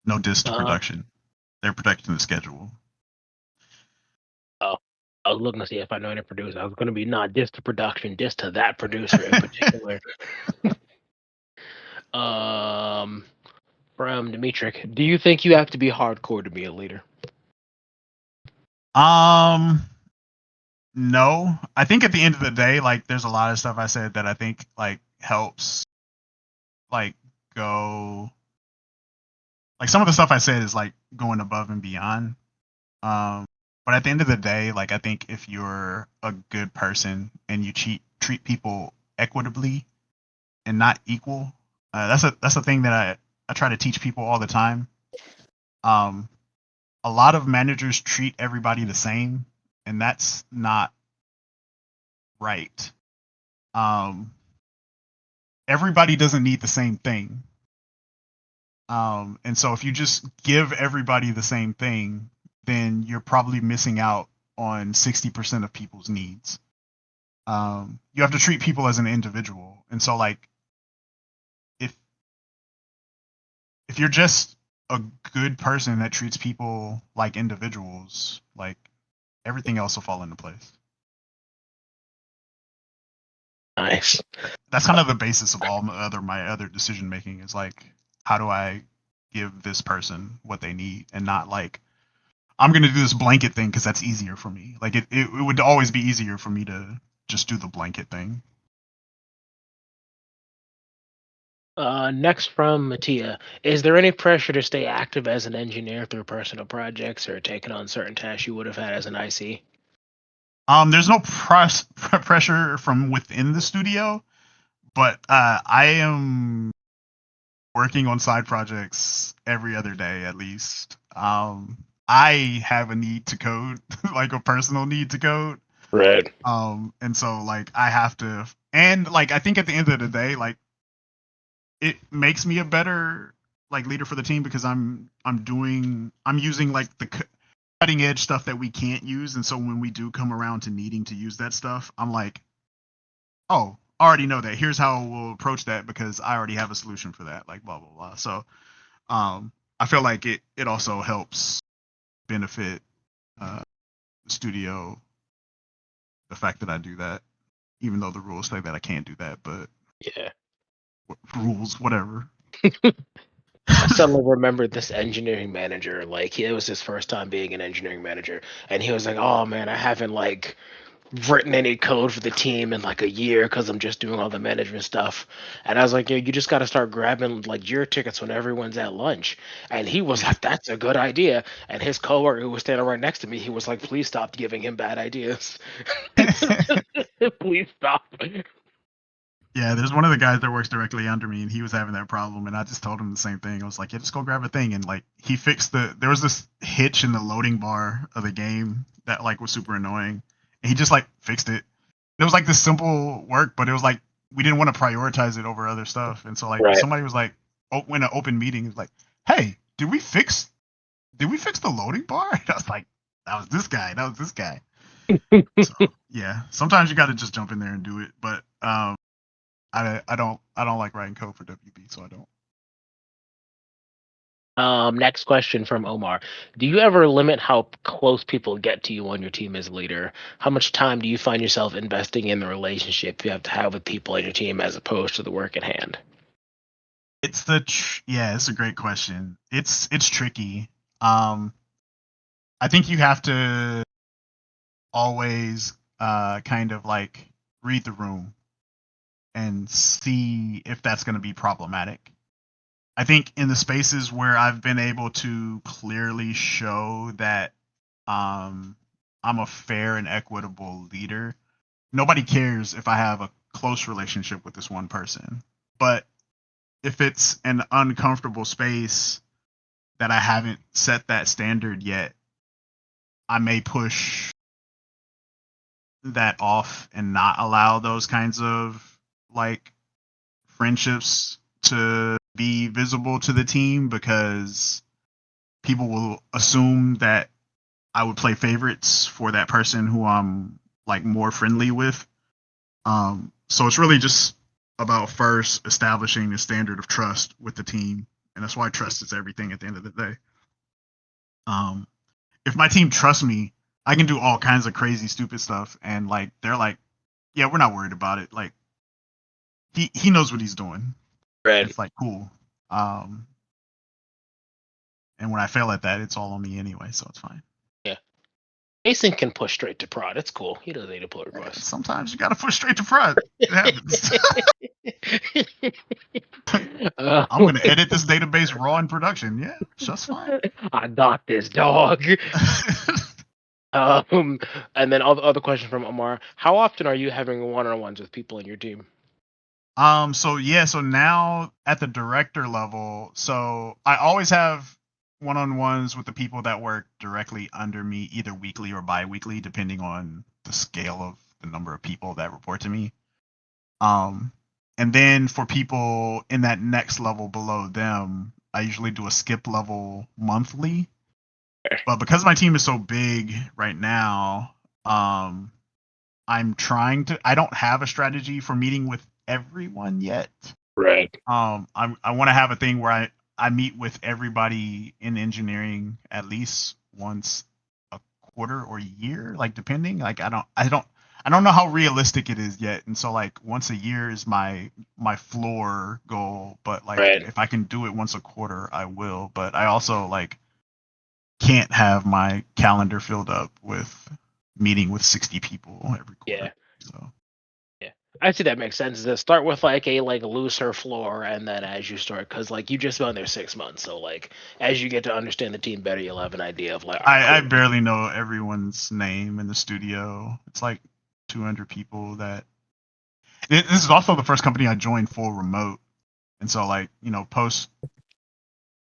No diss to Uh, production. They're protecting the schedule. oh, I was looking to see if I know any producer. I was going to be not just to production, just to that producer in particular. Um, from Dimitri: do you think you have to be hardcore to be a leader? um, No, I think at the end of the day, like there's a lot of stuff I said that I think like helps like go like some of the stuff I said is like going above and beyond. Um, but at the end of the day, like I think if you're a good person and you treat people equitably and not equal, that's a thing that I try to teach people all the time. Um, a lot of managers treat everybody the same, and that's not right. Um, everybody doesn't need the same thing. And so if you just give everybody the same thing, then you're probably missing out on 60% of people's needs. You have to treat people as an individual. And so like if if you're just a good person that treats people like individuals, like everything else will fall into place. Nice. That's kind of the basis of all my other decision making is like how do I give this person what they need and not like I'm gonna do this blanket thing because that's easier for me. Like it would always be easier for me to just do the blanket thing. Next from Mattia, is there any pressure to stay active as an engineer through personal projects or taking on certain tasks you would have had as an IC? There's no pressure from within the studio, but I am working on side projects every other day at least. I have a need to code, like a personal need to code. Right. And so like I have to, and like I think at the end of the day, like it makes me a better like leader for the team because I'm using like the cutting edge stuff that we can't use, and so when we do come around to needing to use that stuff, I'm like, oh, I already know that. Here's how we'll approach that because I already have a solution for that. Like blah blah blah. So I feel like it also helps benefit the studio the fact that I do that, even though the rules say that I can't do that, but Yeah. rules whatever. I suddenly remembered this engineering manager. Like, it was his first time being an engineering manager, and he was like, "Oh man, I haven't like written any code for the team in like a year because I'm just doing all the management stuff." And I was like, "Yeah, you just got to start grabbing like your tickets when everyone's at lunch." And he was Yeah. like, "That's a good idea." And his coworker who was standing right next to me, he was like, "Please stop giving him bad ideas. Please stop." Yeah, there's one of the guys that works directly under me, and he was having that problem, and I just told him the same thing. I was like, "Yeah, just go grab a thing," and like he fixed the. There was this hitch in the loading bar of the game that like was super annoying, and he just like fixed it. It was like this simple work, but it was like we didn't want to prioritize it over other stuff, and so like Right. somebody was like, oh, in an open meeting, was like, "Hey, did we fix the loading bar?" And I was like, "That was this guy. That was this guy." So yeah, sometimes you got to just jump in there and do it, but I don't like writing code for WB, so I don't. Next question from Omar. Do you ever limit how close people get to you on your team as a leader? How much time do you find yourself investing in the relationship you have to have with people on your team as opposed to the work at hand? Yeah, it's a great question. It's tricky. Um, I think you have to always kind of like read the room and see if that's going to be problematic. I think in the spaces where I've been able to clearly show that um, I'm a fair and equitable leader, nobody cares if I have a close relationship with this one person. But if it's an uncomfortable space that I haven't set that standard yet, I may push that off and not allow those kinds of like friendships to be visible to the team because people will assume that I would play favorites for that person who I'm like more friendly with. So it's really just about first establishing a standard of trust with the team, and that's why trust is everything at the end of the day. Um, if my team trusts me, I can do all kinds of crazy, stupid stuff, and like they're like, "Yeah, we're not worried about it. Like he knows what he's doing." Right. It's like cool. Um, and when I fail at that, it's all on me anyway, so it's fine. Yeah. Jason can push straight to prod. It's cool. He doesn't need a pull request. Sometimes you gotta push straight to front. It happens. I'm gonna edit this database raw in production. Yeah, it's just fine. I got this, dog. And then other question from Amar: how often are you having one-on-ones with people in your team? So now at the director level, so I always have one-on-ones with the people that work directly under me, either weekly or bi-weekly, depending on the scale of the number of people that report to me. And then for people in that next level below them, I usually do a skip level monthly. But because my team is so big right now, I'm trying to. I don't have a strategy for meeting with everyone yet. Right. I want to have a thing where I meet with everybody in engineering at least once a quarter or year, like depending. Like I don't know how realistic it is yet, and so like once a year is my floor goal. But like Right. if I can do it once a quarter, I will. But I also like can't have my calendar filled up with meeting with 60 people every Yeah. quarter. So Yeah. I see that makes sense. To start with like a looser floor, and then as you start, because like you just been there 6 months, so like as you get to understand the team better, you'll have an idea of like, all right, I cool. barely know everyone's name in the studio. It's like 200 people that. This is also the first company I joined full remote, and so like post.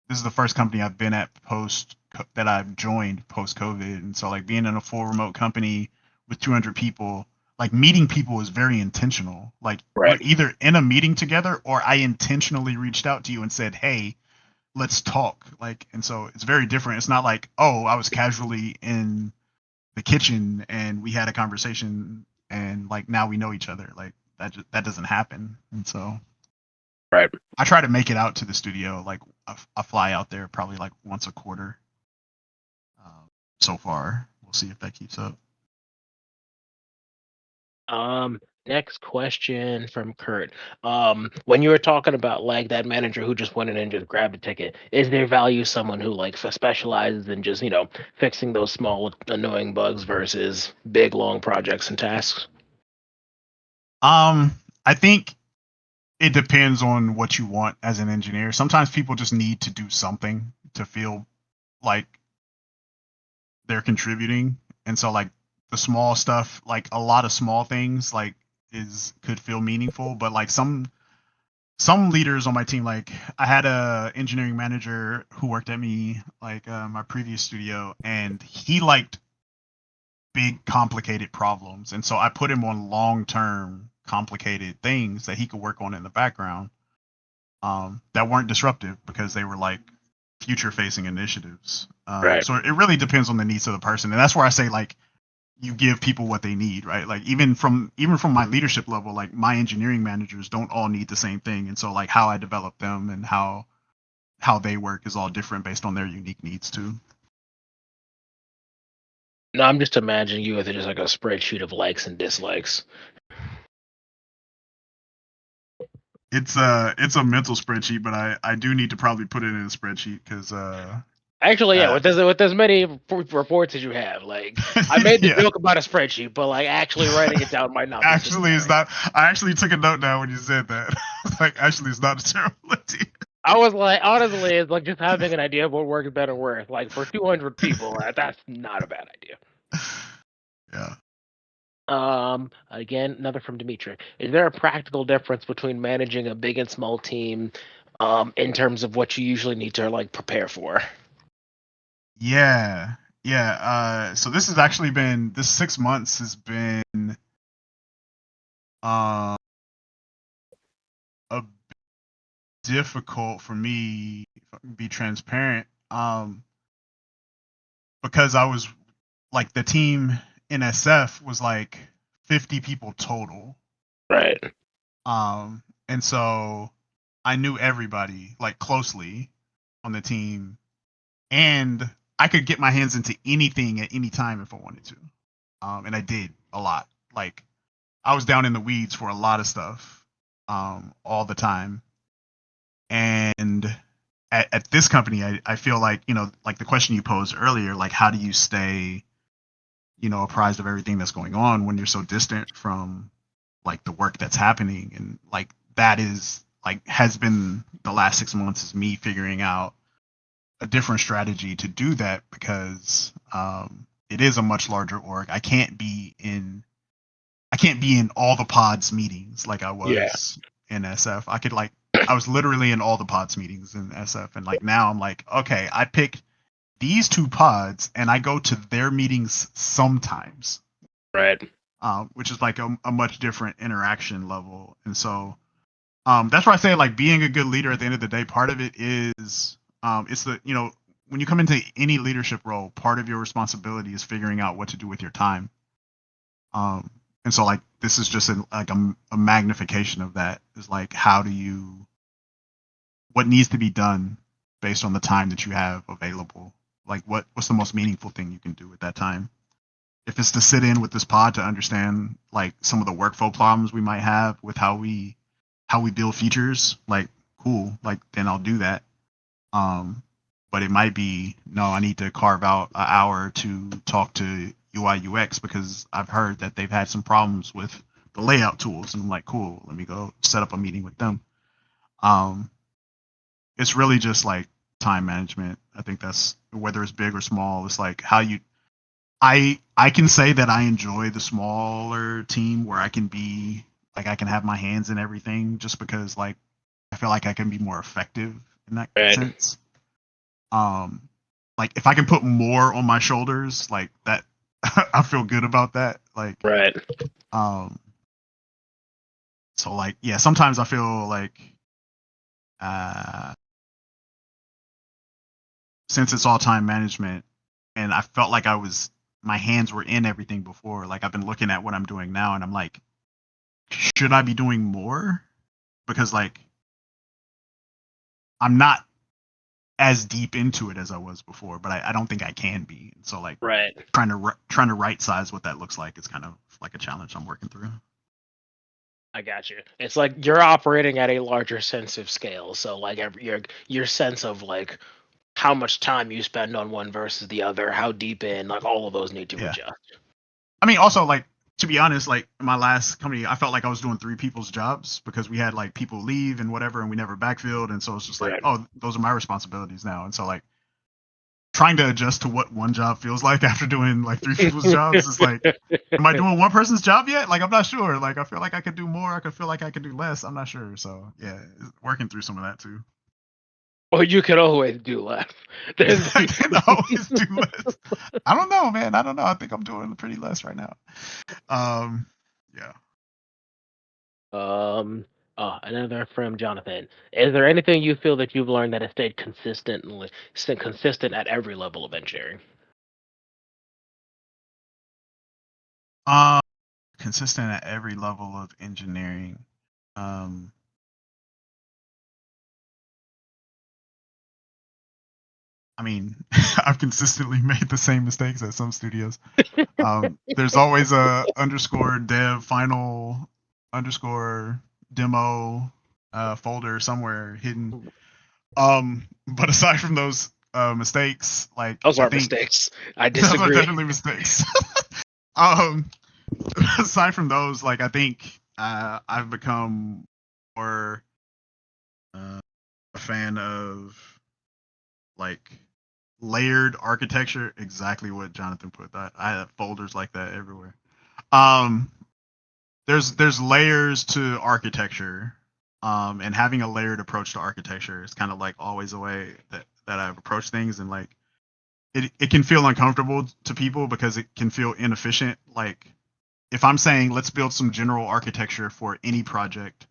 This is the first company I've been at post that I've joined post COVID, and so like being in a full remote company with 200 people, like meeting people is very intentional. Like we're Right. either in a meeting together, or I intentionally reached out to you and said, "Hey, let's talk." Like, and so it's very different. It's not like, oh, I was casually in the kitchen and we had a conversation and like now we know each other. Like that doesn't happen. And so Right. I try to make it out to the studio. Like I fly out there probably like once a quarter. So far, we'll see if that keeps up. Next question from Kurt. When you were talking about like that manager who just went in and just grabbed a ticket, is there value someone who like specializes in just fixing those small annoying bugs versus big long projects and tasks? I think it depends on what you want as an engineer. Sometimes people just need to do something to feel like they're contributing, and so like the small stuff, like a lot of small things, like is could feel meaningful, but like some leaders on my team, like I had a engineering manager who worked at me like my previous studio, and he liked big complicated problems, and so I put him on long term complicated things that he could work on in the background, that weren't disruptive because they were like future facing initiatives. Right. So it really depends on the needs of the person, and that's where I say like you give people what they need, right? Like even from my leadership level, like my engineering managers don't all need the same thing, and so like how I develop them and how they work is all different based on their unique needs too. No, I'm just imagining you with just like a spreadsheet of likes and dislikes. It's a mental spreadsheet, but I do need to probably put it in a spreadsheet because Actually, yeah, uh with as many reports as you have, like I made the yeah. joke about a spreadsheet, but like actually writing it down might not be so Actually, it's smart. not. I actually took a note down when you said that. Like, actually, it's not a terrible idea. I was like, honestly, it's like just having an idea of what works better worth. Like for 200 people, that's not a bad idea. Yeah. Again, another from Dimitri. Is there a practical difference between managing a big and small team, in terms of what you usually need to like prepare for? Yeah. Yeah. So this has actually been this 6 months has been uh, a bit difficult for me, if I can be transparent. Because I was like the team in SF was like 50 people total. Right. And so I knew everybody like closely on the team, and I could get my hands into anything at any time if I wanted to. And I did a lot. Like I was down in the weeds for a lot of stuff, all the time. And at this company, I feel like like the question you posed earlier, like how do you stay apprised of everything that's going on when you're so distant from like the work that's happening. And like that is like has been the last 6 months is me figuring out a different strategy to do that, because it is a much larger org. I can't be in all the pods meetings like I Yeah. was in SF. I was literally in all the pods meetings in SF, and like now I'm like, okay, I pick these two pods and I go to their meetings sometimes, Right. which is like a much different interaction level. And so that's why I say like being a good leader at the end of the day, part of it is it's the when you come into any leadership role, part of your responsibility is figuring out what to do with your time. Um, and so like this is just a magnification of that, is like what needs to be done based on the time that you have available. Like what's the most meaningful thing you can do at that time? If it's to sit in with this pod to understand like some of the workflow problems we might have with how we build features, like cool, like then I'll do that. But it might be, no, I need to carve out an hour to talk to UI UX because I've heard that they've had some problems with the layout tools, and I'm like, cool, let me go set up a meeting with them. Um, it's really just like time management. I think that's, whether it's big or small, it's like how you. I can say that I enjoy the smaller team where I can be like I can have my hands in everything, just because like I feel like I can be more effective in that Right. sense. Um, like if I can put more on my shoulders, like that, I feel good about that. Like, Right. um, so like yeah, sometimes I feel like uh, since it's all time management, and I felt like my hands were in everything before. Like I've been looking at what I'm doing now, and I'm like, should I be doing more? Because like I'm not as deep into it as I was before, but I don't think I can be. So like Right. trying to right size what that looks like is kind of like a challenge I'm working through. I got you. It's like you're operating at a larger sense of scale. So like your sense of like how much time you spend on one versus the other, how deep in, like all of those need to Yeah. adjust. I mean, also like to be honest, like in my last company, I felt like I was doing three people's jobs because we had like people leave and whatever, and we never backfilled, and so it's just like, Right. oh, those are my responsibilities now, and so like trying to adjust to what one job feels like after doing like three people's jobs is like, am I doing one person's job yet? Like I'm not sure. Like I feel like I could do more. I could feel like I could do less. I'm not sure. So yeah, working through some of that too. Well, you could always do less. There's I can always do less. I don't know, man. I don't know. I think I'm doing pretty less right now. Um, yeah. um another from Jonathan. Is there anything you feel that you've learned that has stayed consistent at every level of engineering? Um, consistent at every level of engineering. Um, I mean, I've consistently made the same mistakes at some studios. There's always a underscore dev final underscore demo folder somewhere hidden. But aside from those mistakes, like Those I are think mistakes. I those are disagree. definitely mistakes. um, aside from those, like I think I've become more uh, a fan of like layered architecture. Exactly what Jonathan put. That I have folders like that everywhere. Um, there's layers to architecture, and having a layered approach to architecture is kind of like always a way that I've approached things, and like it can feel uncomfortable to people because it can feel inefficient. Like if I'm saying let's build some general architecture for any project,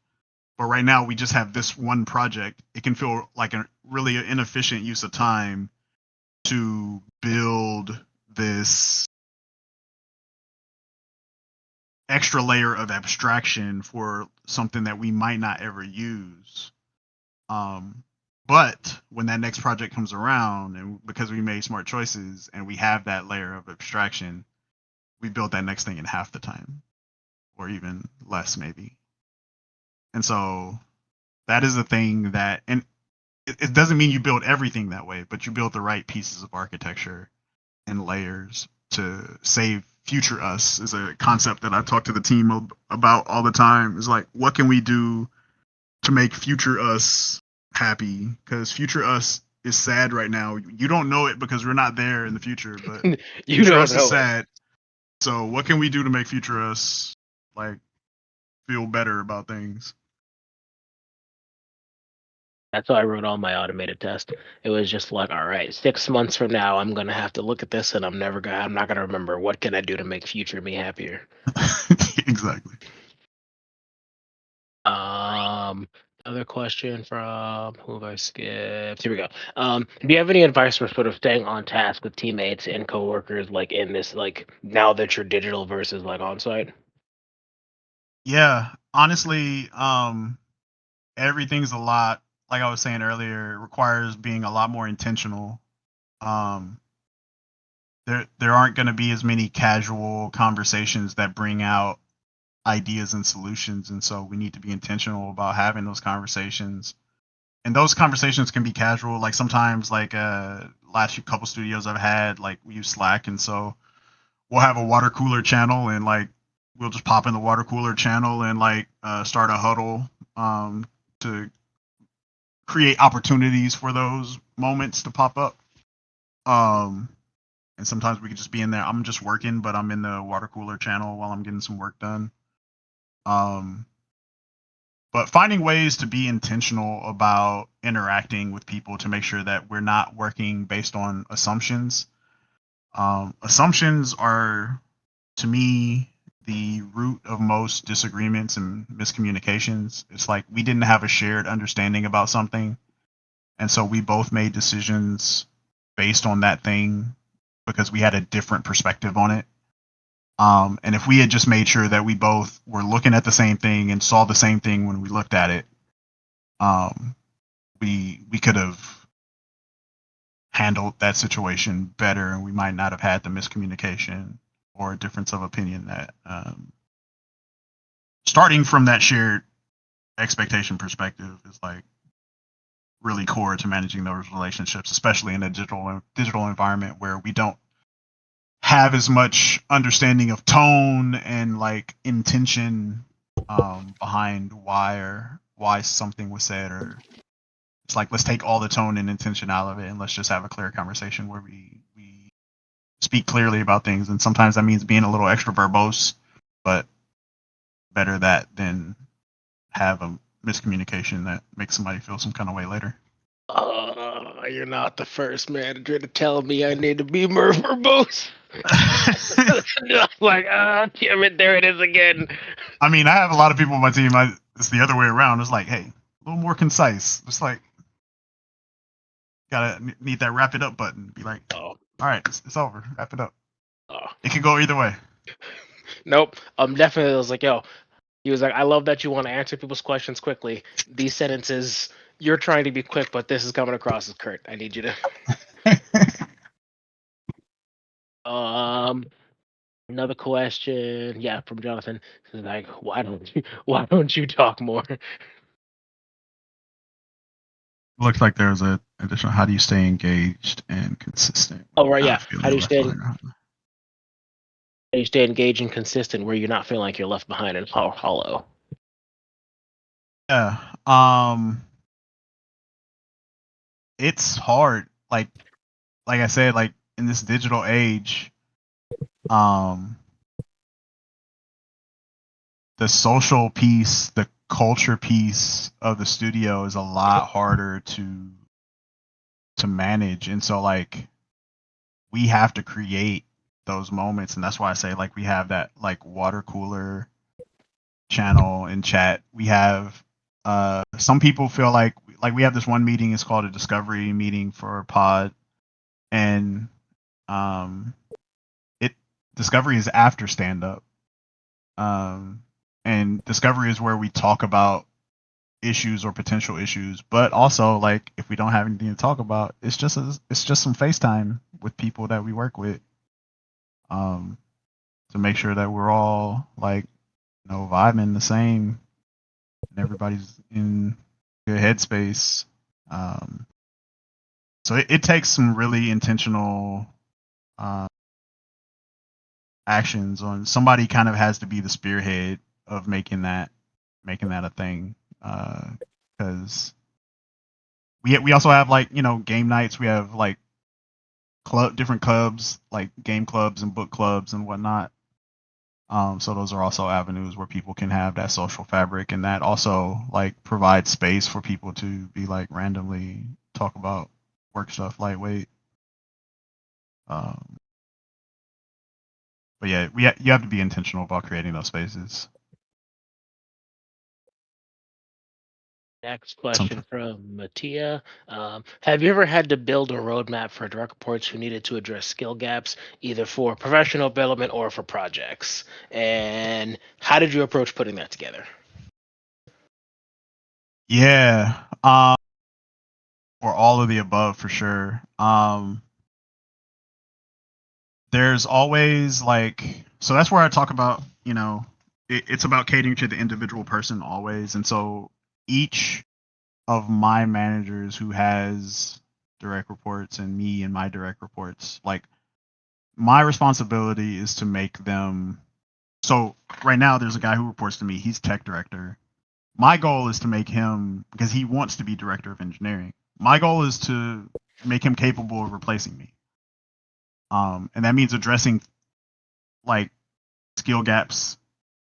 but right now we just have this one project, it can feel like a really inefficient use of time to build this extra layer of abstraction for something that we might not ever use. Um, but when that next project comes around, and because we made smart choices and we have that layer of abstraction, we built that next thing in half the time, or even less, maybe. And so that is a thing that, and it doesn't mean you build everything that way, but you build the right pieces of architecture and layers to save future us is a concept that I talk to the team about all the time. Is like, what can we do to make future us happy? Because future us is sad right now. You don't know it because we're not there in the future, but You future don't us is know it. sad. So what can we do to make future us like feel better about things? That's how I wrote all my automated tests. It was just like, all right, 6 months from now, I'm gonna have to look at this, and I'm not gonna remember what can I do to make future me happier. Exactly. Um, Other question from who have I skipped? Here we go. Do you have any advice for sort of staying on task with teammates and coworkers, like in this, like now that you're digital versus like on site? Yeah, honestly, everything's a lot. Like I was saying earlier, it requires being a lot more intentional. Um, there aren't going to be as many casual conversations that bring out ideas and solutions, and so we need to be intentional about having those conversations. And those conversations can be casual. Like sometimes, like last few couple studios I've had, like we use Slack, and so we'll have a water cooler channel, and like we'll just pop in the water cooler channel and like start a huddle to create opportunities for those moments to pop up. Um, and sometimes we could just be in there. I'm just working, but I'm in the water cooler channel while I'm getting some work done. Um, but finding ways to be intentional about interacting with people to make sure that we're not working based on assumptions. Assumptions are, to me, the root of most disagreements and miscommunications. It's like we didn't have a shared understanding about something, and so we both made decisions based on that thing because we had a different perspective on it. And if we had just made sure that we both were looking at the same thing and saw the same thing when we looked at it, um, we could have handled that situation better, and we might not have had the miscommunication or a difference of opinion that starting from that shared expectation perspective is like really core to managing those relationships, especially in a digital environment where we don't have as much understanding of tone and like intention behind why something was said, or it's like let's take all the tone and intention out of it and let's just have a clear conversation where we speak clearly about things. And sometimes that means being a little extra verbose, but better that than have a miscommunication that makes somebody feel some kind of way later. You're not the first manager to tell me I need to be more verbose. Like, damn it, there it is again. I mean, I have a lot of people on my team. It's the other way around. It's like, hey, a little more concise. It's like, gotta need that wrap it up button. Be like, Oh, all right, it's over. Wrap it up. oh. It can go either way. Nope. Definitely was like, yo, he was like, I love that you want to answer people's questions quickly. These sentences, you're trying to be quick, but this is coming across as curt. I need you to. Another question. Yeah, from Jonathan. He's like, why don't you talk more? Looks like there's a additional. How do you stay engaged and consistent when Oh, you're right, yeah. not feeling left behind? How do you stay engaged and consistent where you're not feeling like you're left behind and hollow? Yeah. It's hard. Like I said, like in this digital age, um, the social piece, the culture piece of the studio is a lot harder to manage, and so like we have to create those moments, and that's why I say like we have that like water cooler channel and chat. We have some people feel like we have this one meeting. It's called a discovery meeting for pod, and um, it discovery is after stand up, and discovery is where we talk about issues or potential issues, but also like if we don't have anything to talk about, it's just some FaceTime with people that we work with, um, to make sure that we're all like vibing the same and everybody's in good headspace. Um, so it takes some really intentional uh, actions on somebody kind of has to be the spearhead of making that a thing, because we also have like game nights. We have like different clubs, like game clubs and book clubs and whatnot. So those are also avenues where people can have that social fabric, and that also like provides space for people to be like randomly talk about work stuff lightweight. Um, but yeah, you have to be intentional about creating those spaces. Next question Sometimes, from Mattia. Have you ever had to build a roadmap for direct reports who needed to address skill gaps, either for professional development or for projects? And how did you approach putting that together? yeah, or all of the above for sure. There's always like, so that's where I talk about, it's about catering to the individual person always, and so each of my managers who has direct reports and me and my direct reports, like my responsibility is to make them. So right now there's a guy who reports to me, he's tech director. My goal is to make him, because he wants to be director of engineering, my goal is to make him capable of replacing me, and that means addressing like skill gaps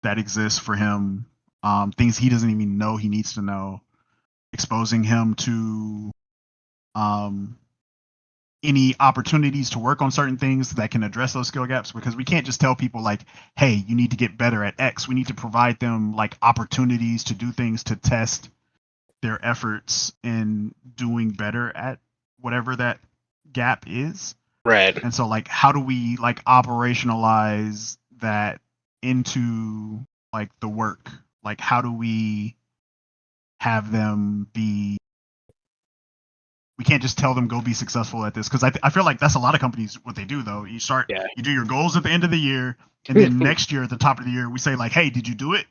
that exist for him, things he doesn't even know he needs to know, exposing him to um, any opportunities to work on certain things that can address those skill gaps, because we can't just tell people like, hey, you need to get better at X. We need to provide them like opportunities to do things to test their efforts in doing better at whatever that gap is. Right. And so like how do we like operationalize that into like the work? Like how do we have them be, we can't just tell them go be successful at this, because I feel like that's a lot of companies what they do though. Yeah. You do your goals at the end of the year, and then next year at the top of the year we say like, hey, did you do it?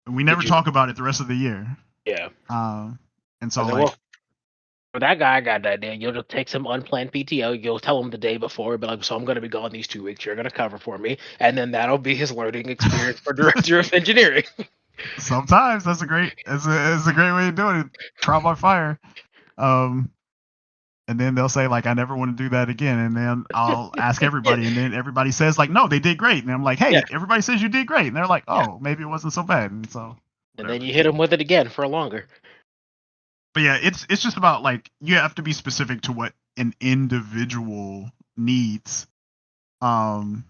And we never Did you? talk about it the rest of the year. Yeah. um and I so said, like, well, for that guy, I got that day. You'll just take some unplanned PTO. You'll tell him the day before, be like, so I'm going to be gone these 2 weeks. You're going to cover for me. And then that'll be his learning experience for director of engineering. sometimes that's a great way of doing it. Trial by fire. um and then they'll say like, I never want to do that again, and then I'll ask everybody, and then everybody says like, no, they did great, and I'm like, Yeah. hey, everybody says you did great, and they're like, Yeah. oh, maybe it wasn't so bad, and so And then whatever. you hit him with it again for longer. But yeah, it's just about like, you have to be specific to what an individual needs. um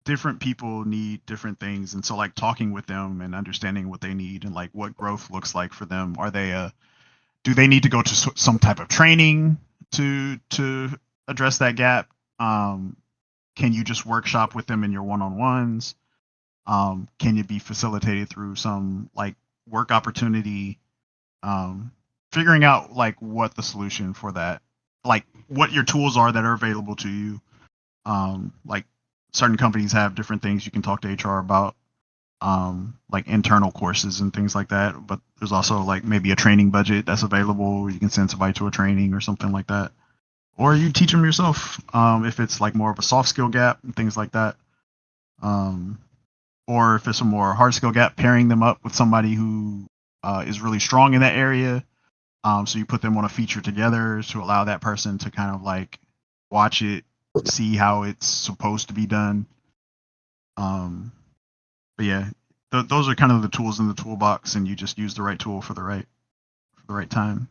Different people need different things, and so like talking with them and understanding what they need and like what growth looks like for them. Are they do they need to go to some type of training to address that gap? Can you just workshop with them in your one-on-ones? Can it be facilitated through some like work opportunity? Figuring out like what the solution for that, like what your tools are that are available to you. Like certain companies have different things you can talk to HR about, like internal courses and things like that. But there's also like maybe a training budget that's available where you can send somebody to a training or something like that, or you teach them yourself, if it's like more of a soft skill gap and things like that. Um, or if it's a more hard skill gap, pairing them up with somebody who is really strong in that area. So you put them on a feature together to allow that person to kind of like watch it, see how it's supposed to be done. Um, but yeah, those are kind of the tools in the toolbox, and you just use the right tool for the right time.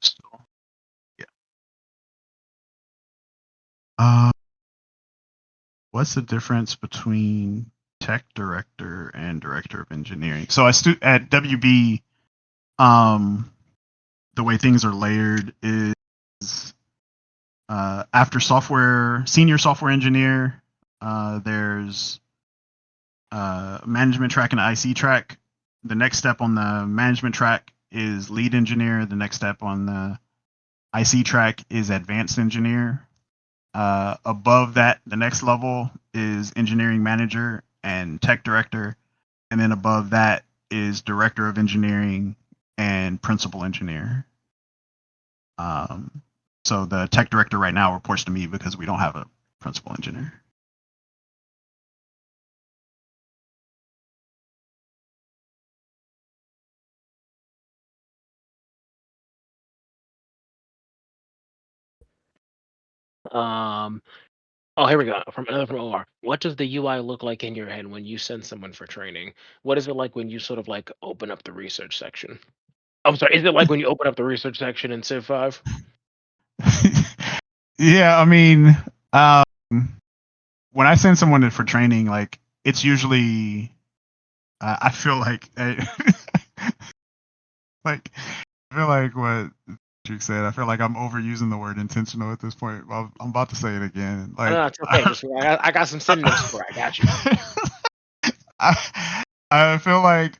So, yeah. Uh, what's the difference between tech director and director of engineering? So at WB, um, the way things are layered is, after senior software engineer, there's management track and IC track. The next step on the management track is lead engineer. The next step on the IC track is advanced engineer. Above that, the next level is engineering manager and tech director. And then above that is director of engineering and principal engineer. So the tech director right now reports to me because we don't have a principal engineer. Oh, here we go. From another from OR. What does the UI look like in your head when you send someone for training? What is it like when you sort of like open up the research section? I'm sorry. Is it like when you open up the research section in Civ 5? Yeah, I mean, um, when I send someone for training, like it's usually, I feel like, like I feel like what Patrick said. I feel like I'm overusing the word intentional at this point. I'm about to say it again. Oh, no, Like, it's okay. Just I got some synonyms for it. I got you. I feel like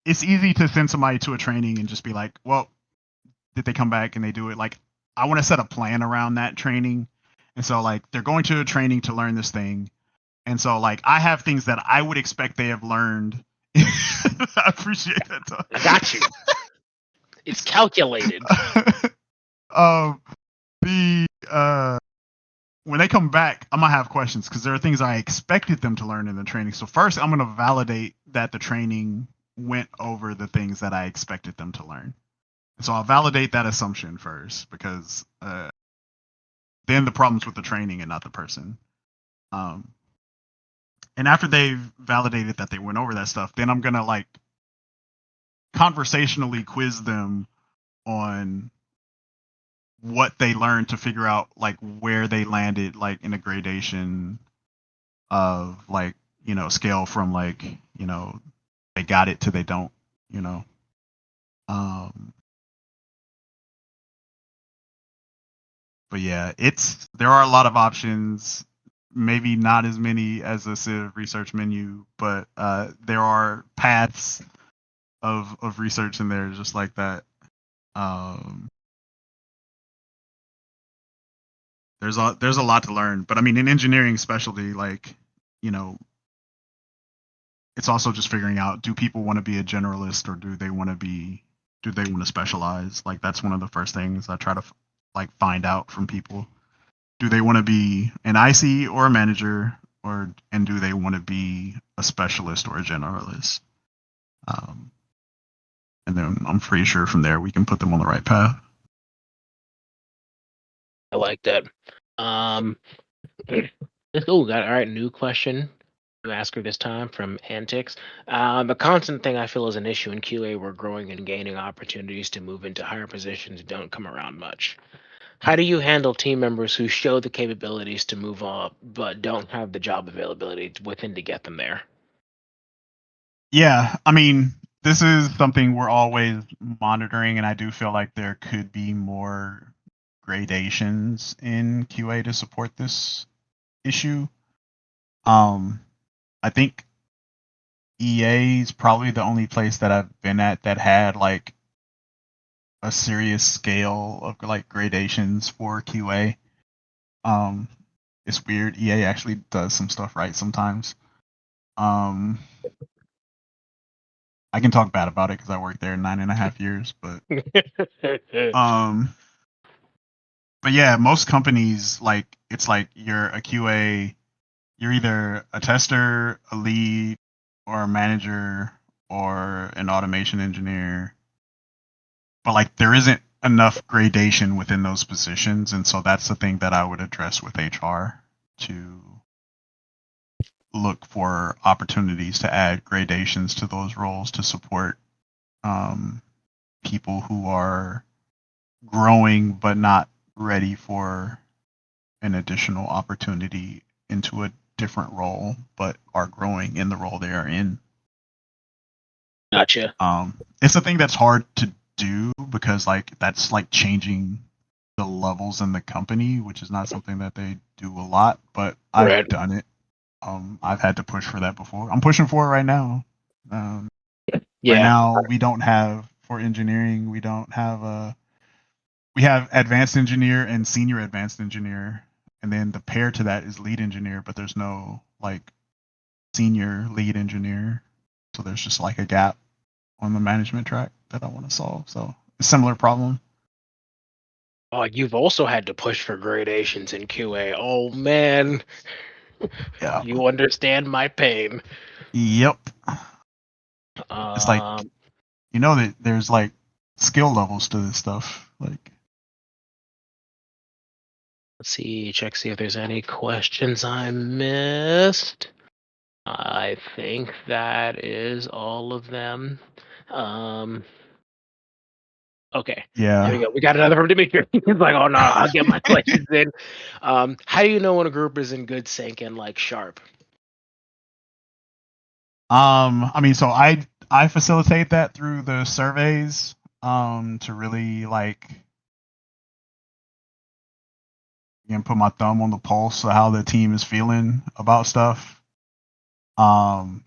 it's easy to send somebody to a training and just be like, well, did they come back and they do it? Like, I want to set a plan around that training. And so, like, they're going to a training to learn this thing. And so, like, I have things that I would expect they have learned. I appreciate that. I got you. It's calculated. The when they come back, I'm gonna have questions because there are things I expected them to learn in the training. So first, I'm gonna validate that the training went over the things that I expected them to learn. So I'll validate that assumption first because then the problem's with the training and not the person. And after they've validated that they went over that stuff, then I'm gonna like conversationally quiz them on what they learned to figure out like where they landed like in a gradation of like scale from like they got it to they don't you know um but yeah, there are a lot of options, maybe not as many as a Civ research menu, but there are paths of research in there just like that. um there's a lot to learn, but I mean in engineering specialty, like you know it's also just figuring out, do people want to be a generalist or do they want to specialize? Like that's one of the first things I try to like find out from people. Do they want to be an IC or a manager, and do they want to be a specialist or a generalist? Um, and then I'm pretty sure from there we can put them on the right path. I like that. Oh, got all right. New question to ask her this time from Antics. A constant thing I feel is an issue in QA. We're growing and gaining opportunities to move into higher positions don't come around much. How do you handle team members who show the capabilities to move up but don't have the job availability within to get them there? Yeah, I mean, this is something we're always monitoring, and I do feel like there could be more gradations in QA to support this issue. I think EA is probably the only place that I've been at that had like a serious scale of like gradations for QA. Um, it's weird. EA actually does some stuff right sometimes. Um, I can talk bad about it because I worked there 9.5 years, um, but yeah, most companies like it's like you're a QA, you're either a tester, a lead, or a manager, or an automation engineer. But like there isn't enough gradation within those positions, and so that's the thing that I would address with HR to look for opportunities to add gradations to those roles to support um, people who are growing but not ready for an additional opportunity into a different role, but are growing in the role they are in. Gotcha. It's a thing that's hard to do because like that's like changing the levels in the company, which is not something that they do a lot, but I've Right. done it. I've had to push for that before. I'm pushing for it right now. Right Yeah. now, we don't have for engineering. We don't have a. We have advanced engineer and senior advanced engineer, and then the pair to that is lead engineer. But there's no like senior lead engineer, so there's just like a gap on the management track that I want to solve. So a similar problem. Oh, you've also had to push for gradations in QA. Oh man, Yeah. you understand my pain. Yep. It's like Um, you know that there's like skill levels to this stuff. Like let's see if there's any questions I missed. I think that is all of them. Um, okay, there we yeah. go. We got another from Dimitri. He's like, "Oh no, I'll get my questions in." How do you know when a group is in good sync and like sharp? I mean, so I facilitate that through the surveys to really like put my thumb on the pulse of how the team is feeling about stuff. Um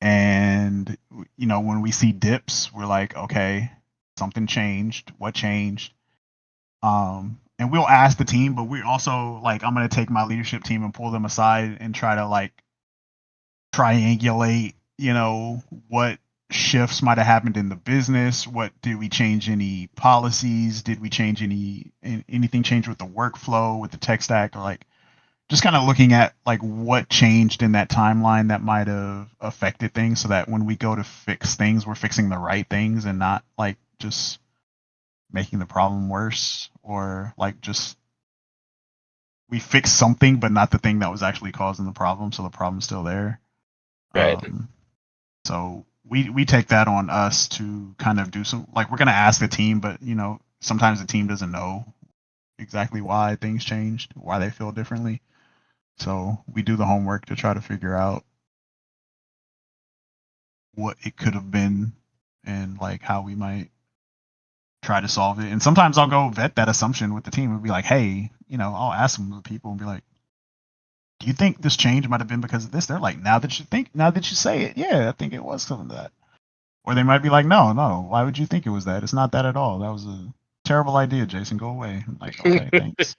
and when we see dips, we're like, okay, something changed. What changed? And we'll ask the team, but we also like I'm gonna take my leadership team and pull them aside and try to like triangulate, what shifts might have happened in the business. What did we change? Any policies? Did we change anything change with the workflow, with the tech stack, or like just kind of looking at like what changed in that timeline that might have affected things, so that when we go to fix things, we're fixing the right things and not like just making the problem worse, or like just we fix something but not the thing that was actually causing the problem, so the problem's still there. Right. um, So we take that on us to kind of do some like we're gonna ask the team, but sometimes the team doesn't know exactly why things changed, why they feel differently. So we do the homework to try to figure out what it could have been and like how we might try to solve it. And sometimes I'll go vet that assumption with the team and be like, hey, I'll ask some of the people and be like, do you think this change might have been because of this? They're like, now that you say it, yeah, I think it was some of that. Or they might be like, no, no, why would you think it was that? It's not that at all. That was a terrible idea, Jason. Go away. I'm like, okay, thanks.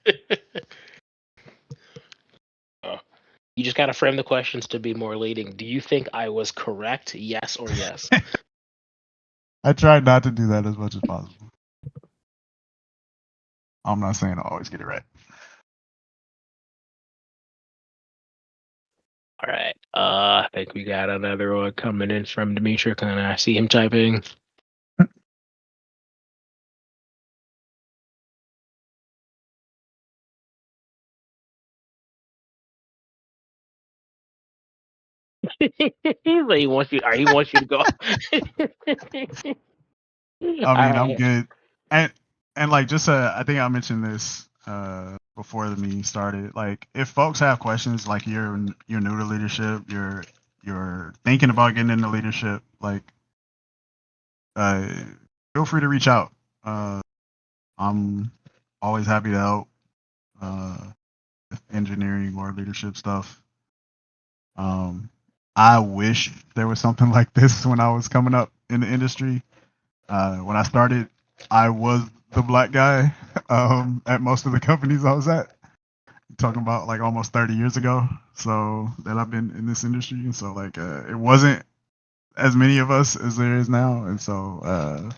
Oh, you just gotta frame the questions to be more leading. Do you think I was correct? Yes or yes? I tried not to do that as much as possible. I'm not saying I always get it right. All right. I think we got another one coming in from Dimitri. Can I see him typing? He wants you. He wants you to go. I All mean, I'm right. good. And like just I think I mentioned this before the meeting started. Like if folks have questions, like you're new to leadership, you're thinking about getting into leadership, like uh feel free to reach out. I'm always happy to help. Engineering or leadership stuff. Um, I wish there was something like this when I was coming up in the industry. When I started, I was the black guy at most of the companies I was at. Talking about like almost 30 years ago, so that I've been in this industry, and so like it wasn't as many of us as there is now, and so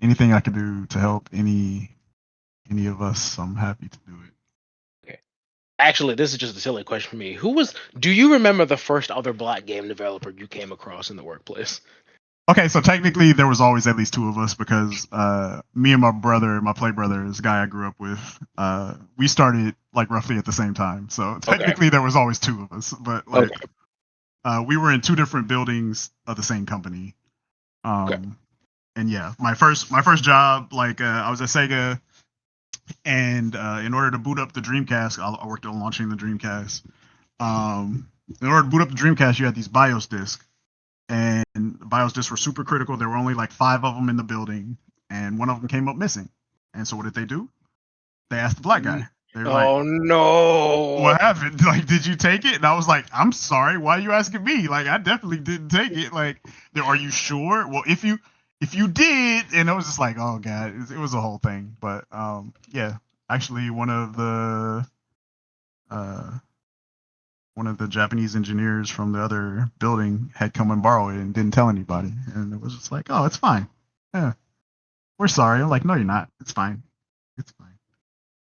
anything I could do to help any of us, I'm happy to do it. Okay. Actually, this is just a silly question for me. Do you remember the first other black game developer you came across in the workplace? Okay, so technically there was always at least two of us because me and my brother, my play brother, is a guy I grew up with. We started like roughly at the same time, so Okay. technically there was always two of us. But like Okay. we were in two different buildings of the same company. Okay. And yeah, my first job, like I was at Sega, and in order to boot up the Dreamcast, I worked on launching the Dreamcast. In order to boot up the Dreamcast, you had these BIOS discs, and the BIOS discs were super critical. There were only like 5 of them in the building, and one of them came up missing. And so what did they do? They asked the black guy. They were like, Oh no. "What happened? Like, did you take it?" And I was like, "I'm sorry. Why are you asking me? Like, I definitely didn't take it. Like, are you sure? Well, if you did, and it was just like, oh god, it was a whole thing. But yeah, actually, uh, one of the Japanese engineers from the other building had come and borrowed it and didn't tell anybody, and it was just like, oh, it's fine. Yeah, we're sorry. I'm like, no, you're not. It's fine. It's fine.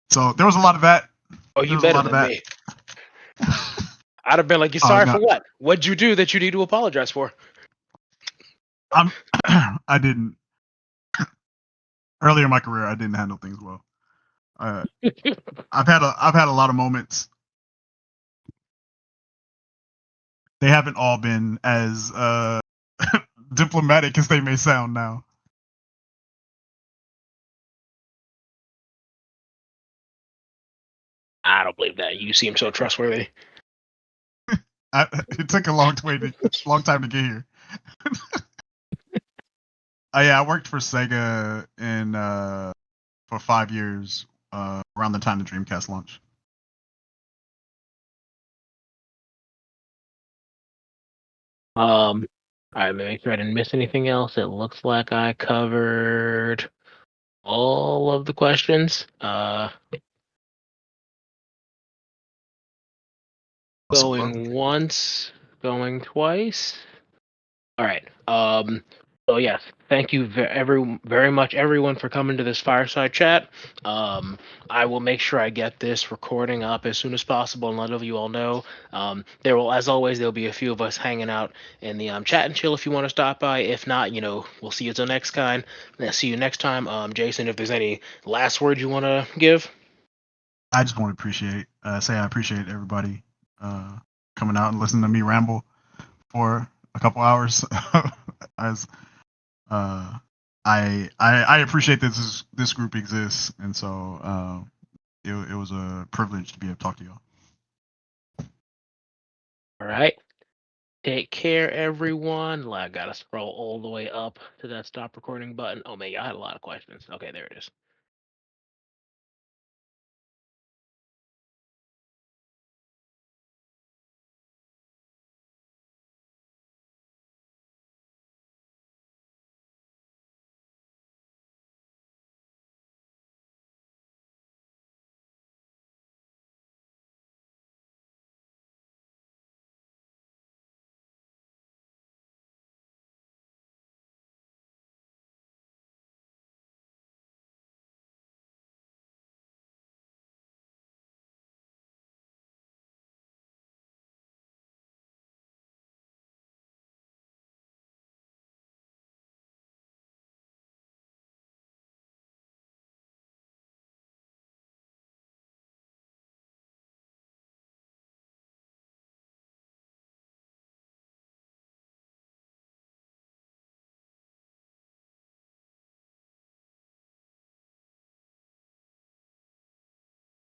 So there was a lot of that. Oh, There you was a better lot of than that. me. I'd have been like, "You're Oh sorry no, for what? What'd you do that you need to apologize for?" I'm. I didn't. Earlier in my career, I didn't handle things well. Uh, I've had a lot of moments. They haven't all been as diplomatic as they may sound now. I don't believe that. You seem so trustworthy. It took a long time to get here. Yeah, I worked for Sega in for 5 years around the time the Dreamcast launched. All right, make sure I didn't miss anything else. It looks like I covered all of the questions. Awesome, bro. Going once, going twice. All right. So yes, thank you very much everyone for coming to this fireside chat. I will make sure I get this recording up as soon as possible and let you all know. There will, as always, there'll be a few of us hanging out in the chat and chill if you want to stop by. If not, we'll see you till next time. See you next time. Jason, if there's any last words you want to give. I just want to say I appreciate everybody coming out and listening to me ramble for a couple hours. As I appreciate this group exists, and so it was a privilege to be able to talk to y'all. All right. Take care, everyone. I gotta scroll all the way up to that stop recording button. Oh man, I had a lot of questions. Okay, there it is.